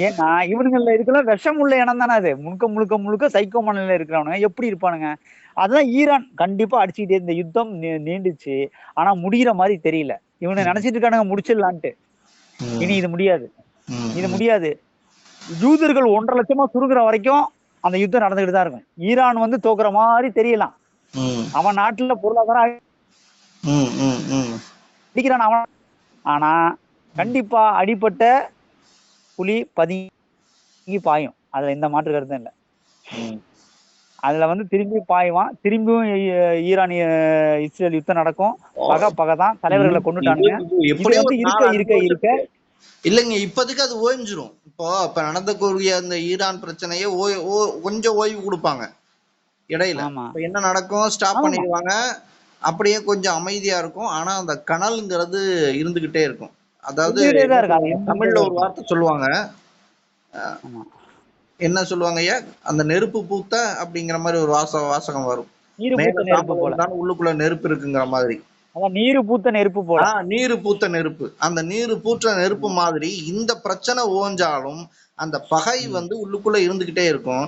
ஏன்னா இவனுங்கள்ல இருக்கிற விஷம் உள்ள இனம் தானே அது. முழுக்க சைக்கோ மனநிலையில இருக்கிறவனுங்க எப்படி இருப்பானுங்க? அதுதான் ஈரான் கண்டிப்பா அடிச்சுக்கிட்டே இந்த யுத்தம் நீண்டுச்சு. ஆனா முடிகிற மாதிரி தெரியல. இவனு நினைச்சிட்டு இருக்கானுங்க முடிச்சிடலான்ட்டு. இனி இது முடியாது. யூதர்கள் 1.5 லட்சமா சுருங்குற வரைக்கும் அந்த யுத்தம் நடந்துகிட்டு தான் இருக்கும். ஈரான் வந்து தோக்குற மாதிரி தெரியலாம். அவன் நாட்டுல பொருளாதாரம் அடிக்கிறான் அவன். ஆனா கண்டிப்பா அடிப்பட்ட புலி பதுங்கி பாயும். அதுல எந்த மாற்று கருத்தும் இல்லை. அதுல வந்து திரும்பி பாய்வான். திரும்பியும் ஈரான் இஸ்ரேல் யுத்தம் நடக்கும். பகை தான். தலைவர்களை கொண்டுட்டானுங்க. இது வந்து இருக்க இல்லைங்க, இப்போதைக்கு அது ஓய்ஞ்சிரும். இப்ப நடந்தக்கூடிய அந்த ஈரான் பிரச்சனையே கொஞ்சம் ஓய்வு கொடுப்பாங்க இடையில. ஆமா இப்ப என்ன நடக்கும், ஸ்டாப் ஆமா பண்ணிடுவாங்க. அப்படியே கொஞ்சம் அமைதியா இருக்கும். ஆனா அந்த கனல்ங்கிறது இருந்துகிட்டே இருக்கும். அதாவது இருந்துகிட்டே என்ன தான் இருக்கு, அது சொல்லுவாங்க, இருந்துகிட்டே தமிழ்ல தான் ஒரு இருக்கும். வார்த்தை சொல்லுவாங்க. ஆமா, என்ன சொல்லுவாங்க ஐயா, அந்த நெருப்பு பூத்த அப்படிங்கிற மாதிரி ஒரு வாசகம் வரும். நீரு மேல பூத்த நெருப்பு சாம்பல் போல. இருந்தாலும் உள்ளுக்குள்ள நெருப்பு இருக்குங்கிற மாதிரி. அதான் நீரு பூத்த நெருப்பு போல. நீரு பூத்த நெருப்பு. அந்த நீரு பூத்த நெருப்பு ஆமா. மாதிரி இந்த பிரச்சனை ஓஞ்சாலும் அந்த பகை ம். உள்ளுக்குள்ள இருந்துகிட்டே இருக்கும்.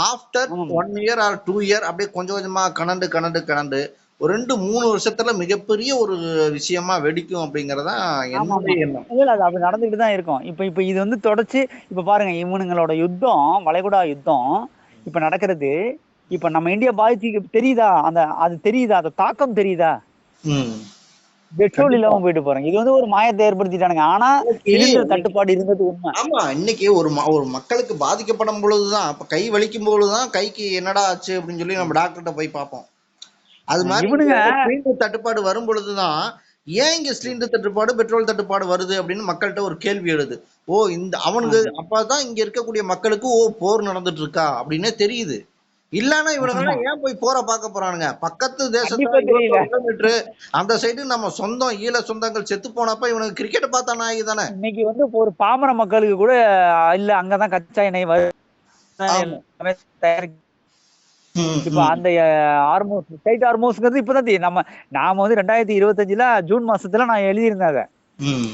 ஆஃப்டர் ஆமாமா. 1 இயர் ஆர் 2 இயர் அப்படியே கொஞ்சம் கொஞ்சமா கனண்டு கனண்டு கனண்டு ஒரு 2-3 வருஷத்துல மிகப்பெரிய ஒரு விஷயமா வெடிக்கும் அப்படிங்கறதான் ஆமாமா. என்னுடைய எண்ணம். இல்ல அது அப்படி நடந்துகிட்டு தான் இருக்கும். இப்ப இது வந்து தொடர்ச்சி இப்ப பாருங்க, இவனுங்களோட யுத்தம், வளைகுடா யுத்தம் இப்ப நடக்கிறது. இப்ப நம்ம இந்தியா பாதிச்சு தெரியுதா? அது தெரியுதா? அந்த தாக்கம் தெரியுதா? ம். பெட்ரோல் கண்டிப்பா. இல்லாம போயிட்டு போறாங்க. இது வந்து ஒரு மாயத்தை ஏற்படுத்திட்டானுங்க. ஆனா சிலிண்டர் இன்னைக்கு தட்டுப்பாடு இருந்தது உண்மை. ஆமா, இன்னைக்கு ஒரு மக்களுக்கு பாதிக்கப்படும் பொழுதுதான், அப்ப கை வலிக்கும் பொழுதுதான் கைக்கு என்னடா ஆச்சு அப்படின்னு சொல்லி நம்ம டாக்டர்கிட்ட போய் பார்ப்போம். அது மாதிரி இங்க இவனுங்க சிலிண்டர் தட்டுப்பாடு வரும் பொழுதுதான், ஏன் இங்க சிலிண்டர் தட்டுப்பாடு, பெட்ரோல் தட்டுப்பாடு வருது அப்படின்னு மக்கள்கிட்ட ஒரு கேள்வி எழுது. அவனுக்கு ஆமா அப்பதான் இங்க இருக்கக்கூடிய மக்களுக்கு போர் நடந்துட்டு இருக்கா அப்படின்னே தெரியுது. இல்லன்னா ஆமா இவனுங்க ஏன் போய் போற பார்க்க போறானுங்க? பக்கத்து தேசத்துல கண்டிப்பா தெரியல. 21 கிலோமீட்டர் அந்த சைடு நம்ம சொந்தம் ஈழ சொந்தங்கள் செத்து போனப்ப இவனுக்கு கிரிக்கெட் பார்த்தா நாயகி தானே. இன்னைக்கு வந்து ஒரு பாமர மக்களுக்கு கூட இல்ல, அங்கதான் கச்சா எண்ணெய் ஆமா. எல்லாமே தயாரிக்க. ம், இப்ப ம், அந்த ஹார்மோஸ், ஸ்ட்ரைட் ஹார்மோஸ்ங்கிறது இப்பதான் நாம வந்து 2025 ஜூன் மாசத்துல நான் எழுதியிருந்தேன் அதை. ம்,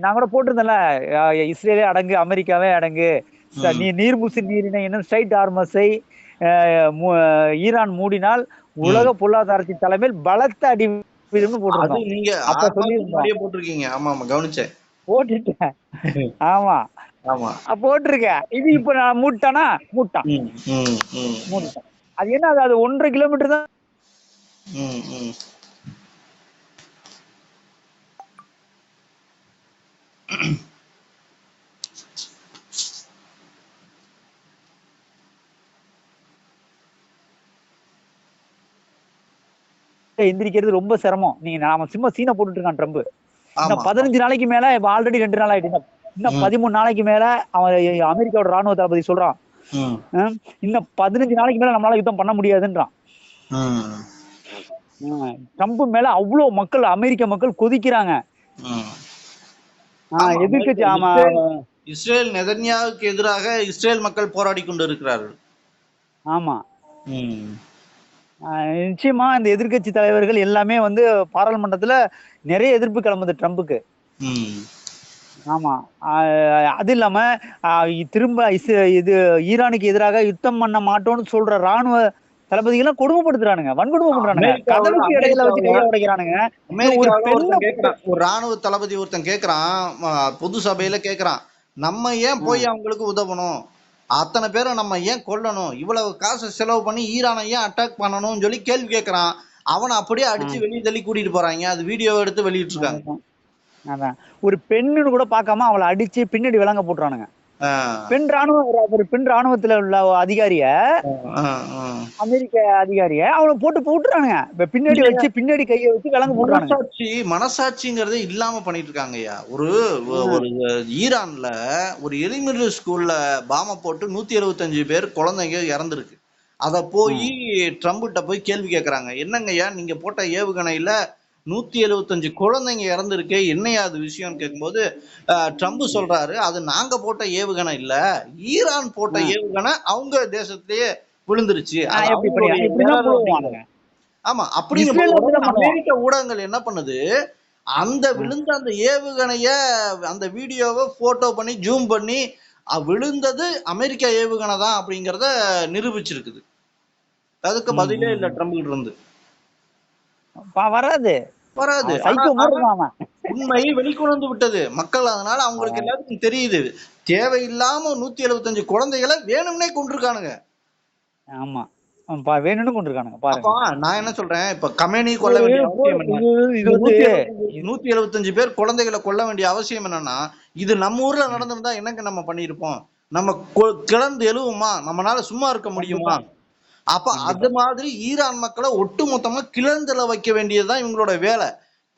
நான் கூட போட்டிருந்தேன்ல, இஸ்ரேலே அடங்கு, அமெரிக்காவே அடங்கு, ம். நீர்மூசி நீரிணை என்னும் ஸ்ட்ரைட் ஹார்மஸை ஈரான் மூடினால் ம். உலக பொருளாதாரத்தின் தலைமையில் பலத்த அடி விழும்னு அது போட்டிருந்தோம். நீங்க அப்ப 6 மாசத்துக்கு சொல்லியிருந்தோம். முன்னாடியே போட்டிருக்கீங்க. ஆமா ஆமா, கவனிச்சேன். போட்டுட்டேன். ஆமா, ஆமா. போட்டிருக்கேன். இது இப்ப நான் மூட்டான். ம், ம், ம், மூடிட்டான். அது என்ன, அது 1.5 கிலோமீட்டர் தான். ம், ம். எந்திரிக்கிறது ரொம்ப சிரமம். நாம சும்மா சீனை போட்டுட்டு இருக்கான் ட்ரம்ப். இன்னும் ஆமா. 15 நாளைக்கு மேல, இப்ப ஆல்ரெடி 2 நாள் ஆயிட்டு, இன்னும் ம், 13 நாளைக்கு மேல அவன் அமெரிக்காவோட ராணுவ தளபதி சொல்றான், ம், இன்னும் 15 நாளைக்கு மேல நம்மளால யுத்தம் பண்ண முடியாதுன்றான். ம், ட்ரம்ப் மேல அவ்வளவு மக்கள், அமெரிக்க மக்கள் கொதிக்கிறாங்க. ம். ஆமா, எதிர்க்கட்சி. ஆமா இஸ்ரேல் நெதன்யாவுக்கு எதிராக இஸ்ரேல் மக்கள் போராடி கொண்டு இருக்கிறார்கள். ஆமா ம், நிச்சயமா இந்த எதிர்க்கட்சி தலைவர்கள் எல்லாமே வந்து பாராளுமன்றத்துல நிறைய எதிர்ப்பு கிளம்புது ட்ரம்புக்கு. ம். ஆமா. அது இல்லாம திரும்ப இது ஈரானுக்கு எதிராக யுத்தம் பண்ண மாட்டோம்னு சொல்ற ராணுவ தளபதிகள்லாம் கொடுமைப்படுத்துறானுங்க, வன்கொடுமை பண்றானுங்க, கதவுக்கு இடையில வச்சு கையை உடைக்கிறானுங்க. ஒரு அமெரிக்காவுல பெண்ணை ஒருத்தன் கேக்குறான், ஒரு ராணுவ தளபதி ஒருத்தன் கேக்குறான், பொது சபையில கேக்குறான், நம்ம ஏன் போய் அவங்களுக்கு உதவணும், அத்தனை பேரை நம்ம ஏன் கொல்லணும், இவ்வளவு காசு செலவு பண்ணி ஈரானை ஏன் அட்டாக் பண்ணணும்னு சொல்லி கேள்வி கேட்கறான். அவனை அப்படியே அடிச்சு வெளியே தள்ளி கூட்டிட்டு போறாங்க. அது வீடியோ எடுத்து வெளியிட்டு இருக்காங்க. அதான் ஒரு பெண்ணுன்னு கூட பார்க்காம அவளை அடிச்சு பின்னாடி விலங்க போட்டுறானுங்க. பெண் ராணுவத்துல உள்ள அதிகாரிய, அமெரிக்க அதிகாரிய அவளை போட்டு போட்டுறானுங்க, பின்னாடி வச்சு பின்னாடி கையை வச்சு விலங்க போட்டுறானுங்க. மனசாட்சிங்கிறதே இல்லாம பண்ணிட்டு இருக்காங்க ஐயா. ஒரு ஈரான்ல ஒரு எலிமெண்டரி ஸ்கூல்ல பாம போட்டு 175 பேர் குழந்தைங்க இறந்துருக்கு. அத போய் ட்ரம்ப்கிட்ட போய் கேள்வி கேட்கறாங்க, என்னங்கய்யா நீங்க போட்ட ஏவுகணையில 175 குழந்தைங்க இறந்துருக்கு, என்னையா அது விஷயம்னு கேட்கும்போது ட்ரம்ப் சொல்றாரு, அது நாங்க போட்ட ஏவுகணை இல்ல, ஈரான் போட்ட ஏவுகணை அவங்க தேசத்திலேயே விழுந்துருச்சு. ஆமா, அப்படிங்கும்போது அமெரிக்க ஊடகங்கள் என்ன பண்ணுது, அந்த விழுந்த அந்த ஏவுகணைய அந்த வீடியோவை போட்டோ பண்ணி ஜூம் பண்ணி விழுந்தது அமெரிக்க ஏவுகணை தான் அப்படிங்கறத நிரூபிச்சிருக்குது. அதுக்கு பதிலே இல்ல ட்ரம்ப் கிட்ட இருந்து. வராது. உண்மை வெளிக்கொண்டு விட்டது மக்கள். அதனால அவங்களுக்கு எல்லாருக்கும் தெரியுது, தேவையில்லாம 175 குழந்தைகளை வேணும்னே கொண்டிருக்கானுங்க. ஆமா, வேணும்னு கொண்டிருக்கானுங்க பாருங்க. நான் என்ன சொல்றேன், இப்ப கமேனி கொல்ல வேண்டிய அவசியம் என்ன? 175 பேர் குழந்தைகளை கொல்ல வேண்டிய அவசியம் என்னன்னா, இது நம்ம ஊர்ல நடந்திருந்தா என்னங்க நம்ம பண்ணிருப்போம்? நம்ம கிளர்ந்து எழுவுமா? நம்மளால சும்மா இருக்க முடியுமா? அப்ப அது மாதிரி ஈரான் மக்களை ஒட்டு மொத்தமா கிளர்ந்துல வைக்க வேண்டியதுதான் இவங்களோட வேலை.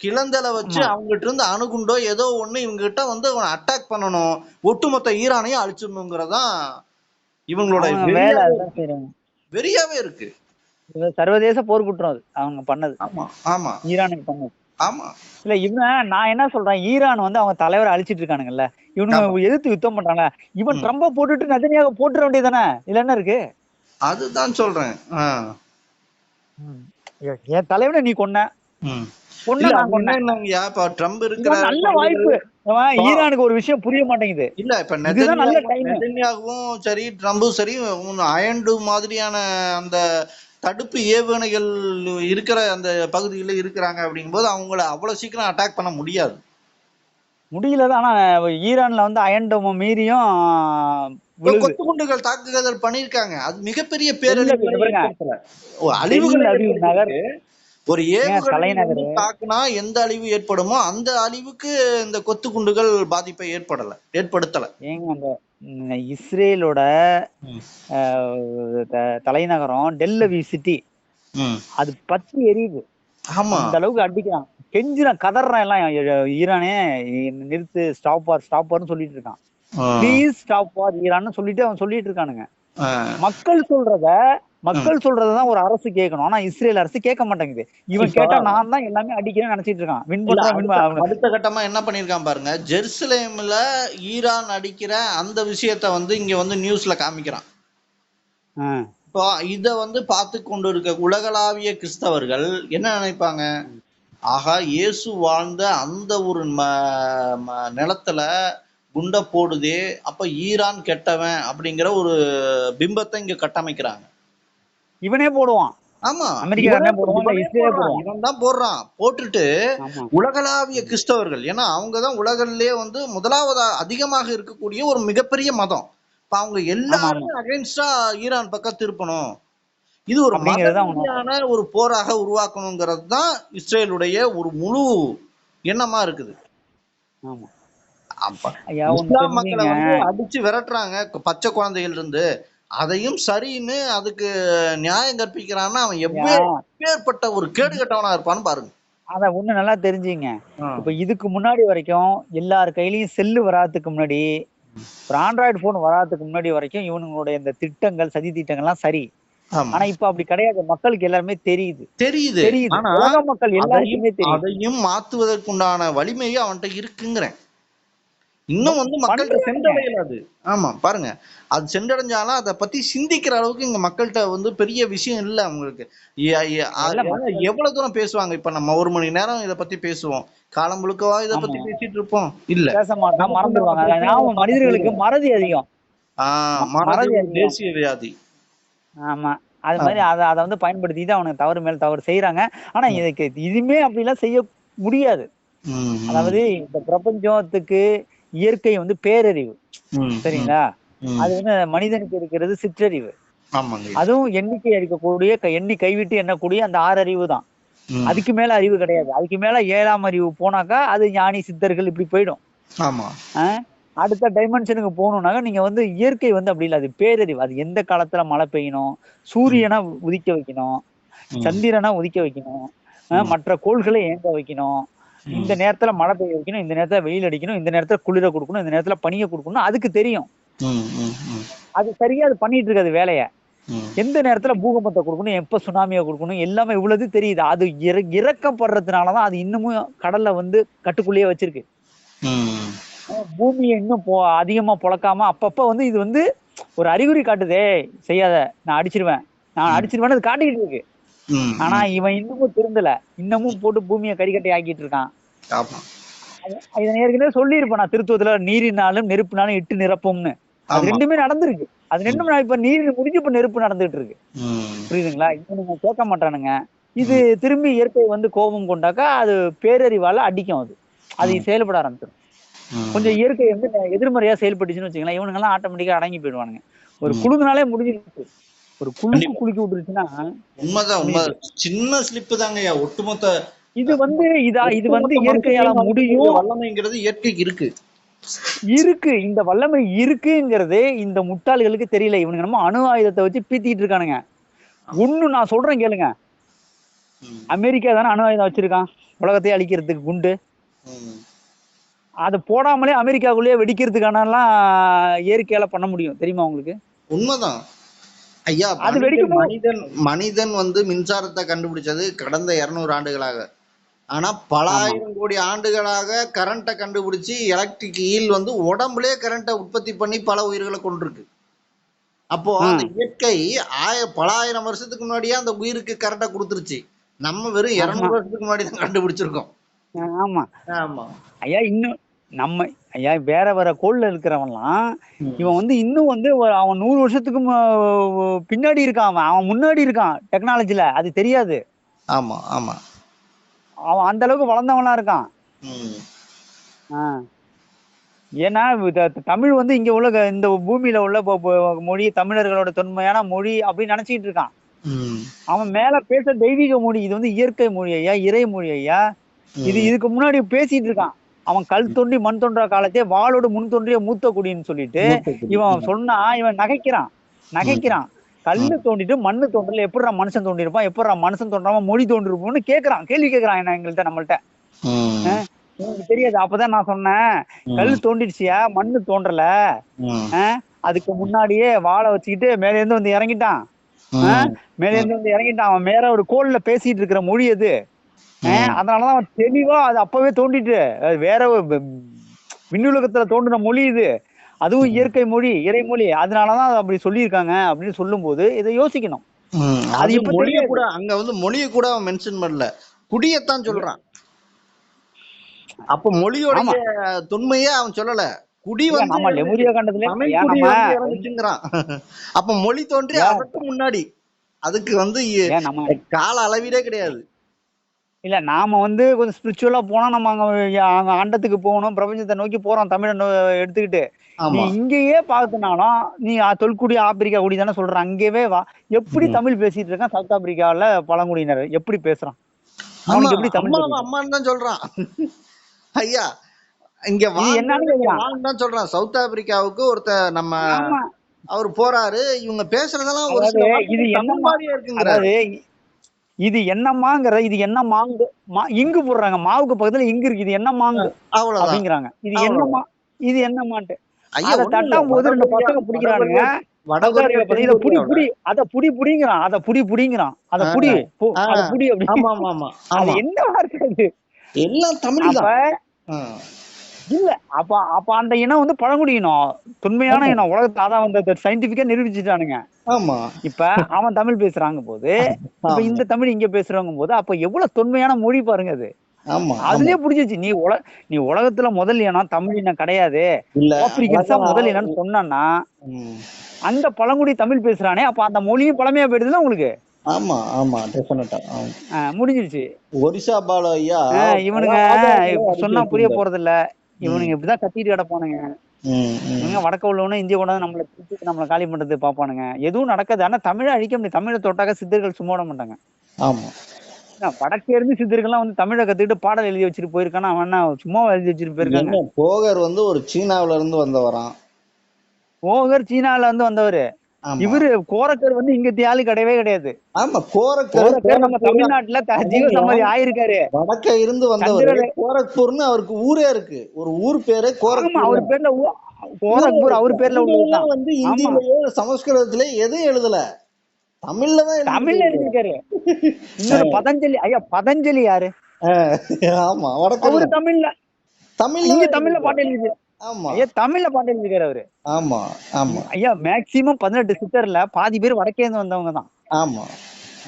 கிளந்தலை வச்சு ஆமா அவங்ககிட்ட இருந்து அணுகுண்டோ ஏதோ ஒண்ணு இவங்க கிட்ட வந்து அட்டாக் பண்ணணும், ஒட்டுமொத்த ஈரானையும் அழிச்சிடணுங்கிறதான் இவங்களோட அவங்க வேலை வெறியாவே அதுதான் செய்யறாங்க. வெறியாவே இருக்கு. இது சர்வதேச போர்க்குற்றம் அது அவங்க பண்ணது, ஆமா ஆமா ஈரானுக்கு பண்ணது. ஆமா இல்ல இவன் நான் என்ன சொல்றேன், ஈரான் வந்து அவங்க தலைவரை அழிச்சிட்டு இருக்கானுங்கல்ல, இவனுங்க ஆமா. எதிர்த்து யுத்தம் பண்றாங்க. இவன் ம். ட்ரம்ப போட்டுட்டு நெதன்யாகு போட்டுற வேண்டியதானே, இதுல என்ன இருக்கு? அதுதான் சொல்றேன். ம். என் தலைவனை நீ கொன்ன ம். கொன்ன இல்ல நான் அது கொன்னேன். என்னங்கய்யா, இப்ப ட்ரம்ப் இருக்கிற இவன் நல்ல பகுதிகள் வாய்ப்பு. அவன் இப்போ ஈரானுக்கு ஒரு விஷயம் புரிய மாட்டேங்குது, இல்ல இப்ப இதுதான் நல்ல டைம். நெதன்யாகவும் சரி ட்ரம்பும் சரி அயன்டு மாதிரியான அந்த தடுப்பு ஏவுகணைகள் இருக்கிற அந்த பகுதிகளில் இருக்கிறாங்க அப்படிங்கும்போது அவங்கள அவ்வளவு சீக்கிரம் அட்டாக் பண்ண முடியாது. முடியலதான். ஆனா ஈரான்ல வந்து அயன்டோம மீறியும் விழுது. கொத்து குண்டுகள் தாக்குதல் பண்ணிருக்காங்க. அது மிகப்பெரிய இல்ல பேரழிவுகளை இங்க பாருங்க, ஏற்படுத்தல, அழிவுகளை டெல் அவிவ் நகர் ஏற்படுத்திருக்கு. ஒரு ஏன் ஏவுகணை வந்து தலைநகர், தாக்குனா எந்த அழிவு ஏற்படுமோ அந்த அழிவுக்கு இந்த கொத்து குண்டுகள் பாதிப்பை ஏற்படுத்தல. ஏங்க அந்த இஸ்ரேலோட ம். தலைநகரம் டெல் அவிவ் சிட்டி, ம். அது பத்தி எரியுது. ஆமா அந்த அளவுக்கு அடிக்கிறான், கெஞ்சிறான், கதறான் எல்லாம். ஈரானே நிறுத்து, ஸ்டாப்பார்னு சொல்லிட்டு இருக்கான். ப்ளீஸ் ஸ்டாப் வார் ஈரான்னு சொல்லிட்டு அவன் சொல்லிட்டு இருக்கானுங்க. மக்கள் சொல்றதான் ஒரு அரசு கேட்கணும். ஆனா இஸ்ரேல் அரசு கேட்க மாட்டேங்குது. இவன் இப்போ கேட்டா நான் தான் எல்லாமே அடிக்கிறேன்னு நினைச்சிட்டு இருக்கான். வின் பண்றான். அடுத்த கட்டமா என்ன பண்ணிருக்கான் பாருங்க, ஜெருசலேம்ல ஈரான் அடிக்கிற அந்த விஷயத்த வந்து இங்க வந்து நியூஸ்ல காமிக்கிறான். இப்போ இத வந்து பார்த்து கொண்டு இருக்க உலகளாவிய கிறிஸ்தவர்கள் என்ன நினைப்பாங்க, ஆகா இயேசு வாழ்ந்த அந்த ஒரு நிலத்துல குண்டை போடுதே, அப்ப ஈரான் கெட்டவன் அப்படிங்கிற ஒரு பிம்பத்தை இங்க கட்டமைக்கிறாங்க. இவனே போடுவான். ஆமா, அமெரிக்காரனே போடுவான், இஸ்ரேலே போடுவான். இவன் தான் போடுறான். போட்டுட்டு உலகளாவிய கிறிஸ்தவர்கள், ஏன்னா அவங்கதான் உலகிலே வந்து முதலாவது அதிகமாக இருக்கக்கூடிய ஒரு மிகப்பெரிய மதம். இப்ப அவங்க எல்லாருமே அகைன்ஸ்டா ஈரான் பக்கம் திருப்பணும், இது ஒரு மதரீதியான ஒரு போராக உருவாக்கணுங்கிறது தான் இஸ்ரேலுடைய ஒரு முழு எண்ணமா இருக்குது. இஸ்லாம் மக்களை வந்து அடிச்சு விரட்டுறாங்க பச்சை குழந்தைகள் இருந்து, அதையும் சரின்னு அதுக்கு நியாயம் கற்பிக்கிறான்னா அவன் எப்பேற்பட்ட ஒரு கேடு கட்டவனா இருப்பான்னு பாருங்க. அத ஒண்ணு நல்லா தெரிஞ்சுங்க. இப்ப இதுக்கு முன்னாடி வரைக்கும் எல்லார் கையிலயும் செல்லு வராதுக்கு முன்னாடி, ஒரு ஆண்ட்ராய்டு போன் வராதுக்கு முன்னாடி வரைக்கும் இவனுங்களுடைய இந்த திட்டங்கள், சதி திட்டங்கள்லாம் சரி. ஆனா இப்ப அப்படி கிடையாது, மக்களுக்கு எல்லாருமே தெரியுது. உலக மக்கள் எல்லாருக்குமே தெரியும். அதையும் மாத்துவதற்குண்டான வலிமையும் அவன்கிட்ட இருக்குங்கிறேன். இன்னும் வந்து மக்கள்கிட்ட சென்றடையல அது. ஆமா பாருங்க, அது சென்றடைஞ்சாலும் அதை பத்தி சிந்திக்கிற அளவுக்கு இங்க மக்கள்கிட்ட வந்து பெரிய விஷயம் இல்ல அவங்களுக்கு. எவ்வளவு தூரம் பேசுவாங்க, இப்ப நம்ம 1 மணி நேரம் இதை பத்தி பேசுவோம், காலம் முழுக்கவா இதை பத்தி பேசிட்டு இருப்போம்? இல்ல, பேச மாட்டோம், மறந்துடுவாங்க. மனிதர்களுக்கு மறதி அதிகம், தேசிய வியாதி. ஆமா, அது மாதிரி அதை வந்து பயன்படுத்திட்டு அவனுக்கு தவறு மேல தவறு செய்யறாங்க. ஆனா இதுக்கு இதுமே அப்படிலாம் செய்ய முடியாது. அதாவது இந்த பிரபஞ்சத்துக்கு இயற்கை வந்து பேரறிவு, சரிங்களா? அது வந்து மனிதனுக்கு இருக்கிறது சிற்றறிவு. அதுவும் எண்ணிக்கை அடிக்கக்கூடிய, எண்ணி கைவிட்டு எண்ணக்கூடிய அந்த 6 அறிவு தான். அதுக்கு மேல அறிவு கிடையாது. அதுக்கு மேல 7ஆம் அறிவு போனாக்கா அது ஞானி சித்தர்கள் இப்படி போயிடும். அடுத்த டைமென்ஷனுக்கு போகணும்னாக்க நீங்க வந்து இயற்கை வந்து அப்படி இல்லை, அது பேரறிவு. அது எந்த காலத்துல மழை பெய்யணும், சூரியனை உதிக்க வைக்கணும், சந்திரனை உதிக்க வைக்கணும், மற்ற கோள்களை இயங்க வைக்கணும், இந்த நேரத்துல மழை பெய்ய வைக்கணும், இந்த நேரத்துல வெயில் அடிக்கணும், இந்த நேரத்துல குளிர கொடுக்கணும், இந்த நேரத்துல பனியை கொடுக்கணும், அதுக்கு தெரியும். அது சரியா அது பண்ணிட்டு இருக்காது வேலைய. எந்த நேரத்துல பூகம்பத்தை கொடுக்கணும், எப்ப சுனாமியை கொடுக்கணும், எல்லாமே இவ்வளவு தெரியுது. அது இறக்கப்படுறதுனாலதான் அது இன்னமும் கடல்ல வந்து கட்டுக்குள்ளேயே வச்சிருக்கு. பூமியை இன்னும் அதிகமா பொழக்காம அப்பப்ப வந்து இது வந்து ஒரு அறிகுறி காட்டுதே, செய்யாத, நான் அடிச்சிருவேன்னு அது காட்டிக்கிட்டு இருக்கு. ஆனா இவன் இன்னமும் திருந்தல, இன்னமும் போட்டு பூமியை கரிக்கட்டை ஆக்கிட்டு இருக்கான். இதை ஏற்கனவே சொல்லியிருப்பேன் நான், திருத்துவத்துல நீரினாலும் நெருப்புனாலும் இட்டு நிரப்பும்னு. அது ரெண்டுமே நடந்திருக்கு. அது ரெண்டும் இப்ப நீர் முடிஞ்சு இப்ப நெருப்பு நடந்துட்டு இருக்கு. புரியுதுங்களா? இவனுங்க கேட்க மாட்டானுங்க. இது திரும்பி இயற்கை வந்து கோபம் கொண்டாக்கா அது பேரறிவால அடிக்கும். அது செயல்பட ஆரம்பிச்சிடும். கொஞ்சம் இயற்கை வந்து எதிர்மறையா செயல்பட்டுச்சுன்னு வச்சுக்கலாம், இவனுங்க எல்லாம் ஆட்டோமேட்டிக்கா அடங்கி போயிடுவானுங்க. ஒரு குழுங்கினாலே முடிஞ்சிருக்கு. ஒரு குழுக்கு குலுக்கி விட்டுருச்சுன்னா உண்மைதான். சின்ன ஸ்லிப் தாங்க ஒட்டுமொத்த. இது வந்து இயற்கையால முடியும். வல்லமைங்கிறது இயற்கைக்கு இருக்கு. இந்த வல்லமை இருக்குங்கிறது இந்த முட்டாள்களுக்கு தெரியல. இவனுங்க நம்ம அணு ஆயுதத்தை வச்சு பீத்திட்டு இருக்கானுங்க. ஒண்ணு நான் சொல்றேன் கேளுங்க, அமெரிக்கா தானே அணு ஆயுதம் வச்சிருக்கான். உலகத்தையே அழிக்கிறதுக்கு குண்டு. ம். அது போடாமலே அமெரிக்காவுக்குள்ளேயே வெடிக்கிறதுக்கான எல்லாம் இயற்கையால பண்ண முடியும், தெரியுமா உங்களுக்கு? உண்மைதான் ஐயா. அது மனிதன் வெடிக்கும் போது மனிதன் மனிதன் வந்து மின்சாரத்தை கண்டுபிடிச்சது கடந்த 200 ஆண்டுகளாக. ஆனா பல ஆமா ஆயிரம் கோடி ஆண்டுகளாக கரண்ட்டை கண்டுபிடிச்சு எலக்ட்ரிக் ஈல் வந்து உடம்புலயே கரண்ட்டை உற்பத்தி பண்ணி பல உயிர்களை கொண்டிருக்கு. அப்போ அந்த ம் இயற்கை பல ஆயிரம் வருஷத்துக்கு முன்னாடியே அந்த உயிருக்கு கரண்ட்டை கொடுத்துருச்சு. நம்ம வெறும் ஆமா 200 வருஷத்துக்கு முன்னாடி தான் கண்டுபிடிச்சிருக்கோம். ஆமா ஆமா. ஐயா. இன்னும் நம்ம ஐயா வேற வேற கோள்ல இருக்கிறவன்லாம் ம். இவன் வந்து இன்னும் வந்து அவன் 100 வருஷத்துக்கு பின்னாடி இருக்கான். அவன் முன்னாடி இருக்கான் டெக்னாலஜில, அது தெரியாது. ஆமா ஆமா. அவன் அந்த அளவுக்கு வளர்ந்தவனா இருக்கான். ம். ஆ. ஏன்னா தமிழ் வந்து இங்க உள்ள இந்த பூமியில உள்ள மொழி தமிழர்களோட தொன்மையான மொழி அப்படின்னு நினைச்சிட்டு இருக்கான். ம். அவன் மேல பேச தெய்வீக மொழி, இது வந்து இயற்கை மொழி ஐயா, இறை மொழி ஐயா. இது ம். இதுக்கு முன்னாடி பேசிட்டு இருக்கான். அவன் கல் தோன்றி மண் தோன்றா காலத்தே வாளோடு முன் தோன்றிய மூத்த குடின்னு சொல்லிட்டு மூத்தக்குடி. இவன் சொன்னா இவன் நகைக்கிறான் ம். நகைக்கிறான். கல்லு ம். தோண்டிட்டு மண்ணு தோன்றல, எப்படிடா மனுஷன் தோண்டிருப்பான், எப்படிடா மனுஷன் தோன்றாம மொழி தோன்றிருப்போம்னு கேட்கறான், கேள்வி கேட்கறான் என்ன எங்கள்கிட்ட, நம்மள்ட்ட. ம். உனக்கு தெரியாது. அப்பதான் நான் சொன்னேன், கல் ம். தோண்டிடுச்சியா, மண்ணு தோன்றல. ம். அதுக்கு முன்னாடியே வாழை வச்சுக்கிட்டு மேல இருந்து வந்து இறங்கிட்டான். ம். மேல இருந்து வந்து இறங்கிட்டான். அவன் மேல ஒரு கோல்ல பேசிட்டு இருக்கிற மொழி அது. ம். அதனாலதான் அவன் தெளிவா அது அப்பவே தோண்டிட்டு, அது வேற ஒரு விண்ணுலகத்துல தோன்றின மொழி இது. அதுவும் ம். இயற்கை மொழி, இறைமொழி. அதனாலதான் அது அப்படி சொல்லியிருக்காங்க அப்படின்னு சொல்லும் போது இதை யோசிக்கணும். ம். அது அது இப்ப மொழிய தெரியாது. கூட அங்க வந்து மொழிய கூட அவன் மென்ஷன் பண்ணல. குடியத்தான் சொல்றான். அப்ப மொழியோடைய ஆமா தொன்மையே அவன் சொல்லல. குடி இல்ல, வந்து நம்ம லெமுரியா கண்டத்துல தமிழ் ஏன் குடி நம்ம வந்து இறங்குச்சுங்கிறான். அப்ப மொழி தோன்றி ஏன் அதற்கு முன்னாடி. அதுக்கு வந்து ஏன் நம்ம கால அளவீடே கிடையாது. இல்ல நாம வந்து கொஞ்சம் ஸ்பிரிச்சுவலா போனா நம்ம அங்க அண்டத்துக்கு போகணும், பிரபஞ்சத்தை நோக்கி போறோம் தமிழை எடுத்துக்கிட்டு. நீ ஆமா. இங்கேயே பார்க்கனாலும் நீ தொல்குடி ஆப்பிரிக்கா குடி தானே சொல்ற, அங்கேயே வா. எப்படி ம். தமிழ் பேசிட்டு இருக்கான் சவுத் ஆப்பிரிக்கால பழங்குடியினர், எப்படி பேசுறான், ஆமா. அவனுக்கு எப்படி தமிழ் அம்மாவை தெரியுது? அம்மான்னு தான் சொல்றான். ஐயா இங்க இது என்னன்னு வாங்க கேக்குறான். வாங்க தான் சொல்றான். சவுத் ஆப்பிரிக்காவுக்கு நம்ம ஆமா, அவர் போறாரு. இவங்க பேசுறதெல்லாம் ஒரு அதாவது சில இது வார்த்தைகள் தமிழ் என்னம்மா, மாதிரியே இருக்குங்கிறாரு. அதாவது இது என்னம்மாங்கிற, இது என்ன மாங்கு, இங்கு போடுறாங்க, மாவுக்கு பக்கத்துல இங்கு இருக்கு, இது என்ன மாங்கு அவ்வளவுதான். அப்படிங்கிறாங்க. இது என்னம்மா, அவ்வளவுதான். இது என்னம்மான்ட்டு ஐயா அதை ஒண்ணும் இல்ல. தட்டாம் போது ரெண்டு பசங்க பிடிக்கிறானுங்க. வடகொரியா சவுத் ஆப்பிரிக்கா பசங்க, இதை புடி தென்கொரியாவுல. புடி, அதை புடி புடிங்கிறான், அதை புடி புடிங்கிறான், அதை ஆ, புடி ஆ, அதை புடி அப்படி. ஆமா ஆமா ஆமா அது ஆமா. என்ன வார்த்தை அது? எல்லாம் தமிழ் அப்ப தான். இல்ல, அப்ப அப்ப அந்த இனம் வந்து பழங்குடி இனம், தொன்மையான ஆமா இனம், உலகத்தை அதான் வந்து சயின்டிபிக்கா நிரூபிச்சுட்டானுங்க. ஆமா இப்ப அவன் தமிழ் பேசுறாங்க போது, இப்ப ஆமா இந்த தமிழ் இங்க பேசுறவங்க போது, அப்ப எவ்வளவு தொன்மையான மொழி பாருங்க அது. ஆமா ஆமா. அதுலயே புடிச்சிச்சு, நீ உலகத்துல முதல் இனம் தமிழ் இனம் கிடையாது, இல்ல ஆப்பிரிக்கன்ஸ் தான் அழகா. முதல் இனம்னு சொன்னா, ம். அந்த பழங்குடி தமிழ் பேசுறானே, அப்ப அந்த மொழியும் பழமையா போயிடுதுல உங்களுக்கு. ஆமா ஆமா டெஃபினட்டா. முடிஞ்சிருச்சு. ஒரிசா பாலு ஐயா பல இவனுங்க ஆதாரங்களை அடுக்கி சொன்னா புரிய வச்சிருந்தாரு. போறது இல்ல. ம். இவனுங்க இப்படிதான் கத்திட்டு கிடப்பானுங்க. ம். ம். இவங்க வடக்க உள்ளவனும் இந்திய கொண்டாந்து நம்மளை காலி பண்றது பாப்பானுங்க. எதுவும் நடக்காது. ஆனா தமிழை அழிக்க முடியும். தமிழை தொட்டாக்க சித்தர்கள் சும்மா விட மாட்டாங்க. ஆமா வடக்கே இருந்து சித்தர்கள்லாம் வந்து தமிழை கத்துக்கிட்டு பாடல் எழுதி வச்சுட்டு போயிருக்கானா, அவன் என்ன சும்மா எழுதி வச்சுட்டு போயிருக்காங்க. என்ன போகர் வந்து ஒரு சீனாவுல இருந்து வந்தவராம். போகர் சீனால வந்து வந்தவரு. ஆமா இவரு கோரக்கர் வந்து இங்க ஆளு கிடையவே கிடையாது. ஆமா. கோரக்கர் கோரக்கர் நம்ம தமிழ்நாட்டுல ஜீவசமாதி ஆயிருக்காரு. வடக்க இருந்து வந்தவர். சந்திரரை கோரக்பூர்னு அவருக்கு ஊரே இருக்கு. ஒரு ஊர் பேரு ஆமா, கோரக்பூர். அவர் பேர்ல கோரக்பூர் அவர் பேர்ல உள்ளதுதான். அங்கெல்லாம் வந்து ஆமா, இந்தியிலயோ சமஸ்கிருதத்திலயோ எதுவும் எழுதல. தமிழ்ல தான் தமிழ்ல எழுதியிருக்காரு. இன்னொரு பதஞ்சலி, ஐயா பதஞ்சலி யாரு? ஆமா வடக்கு அவரு தமிழ்ல, தமிழ்ல இங்க தான் தமிழ்ல பாட்டு எழுதியிருக்காரு. எழுதி, ஆமா ஐயா தமிழ்ல பாட்டு எழுதியிருக்காரு அவரு. ஆமா ஆமா ஐயா மேக்சிமம் 18 சித்தர்ல பாதி பேர் வடக்கே இருந்து வந்தவங்க தான். ஆமா.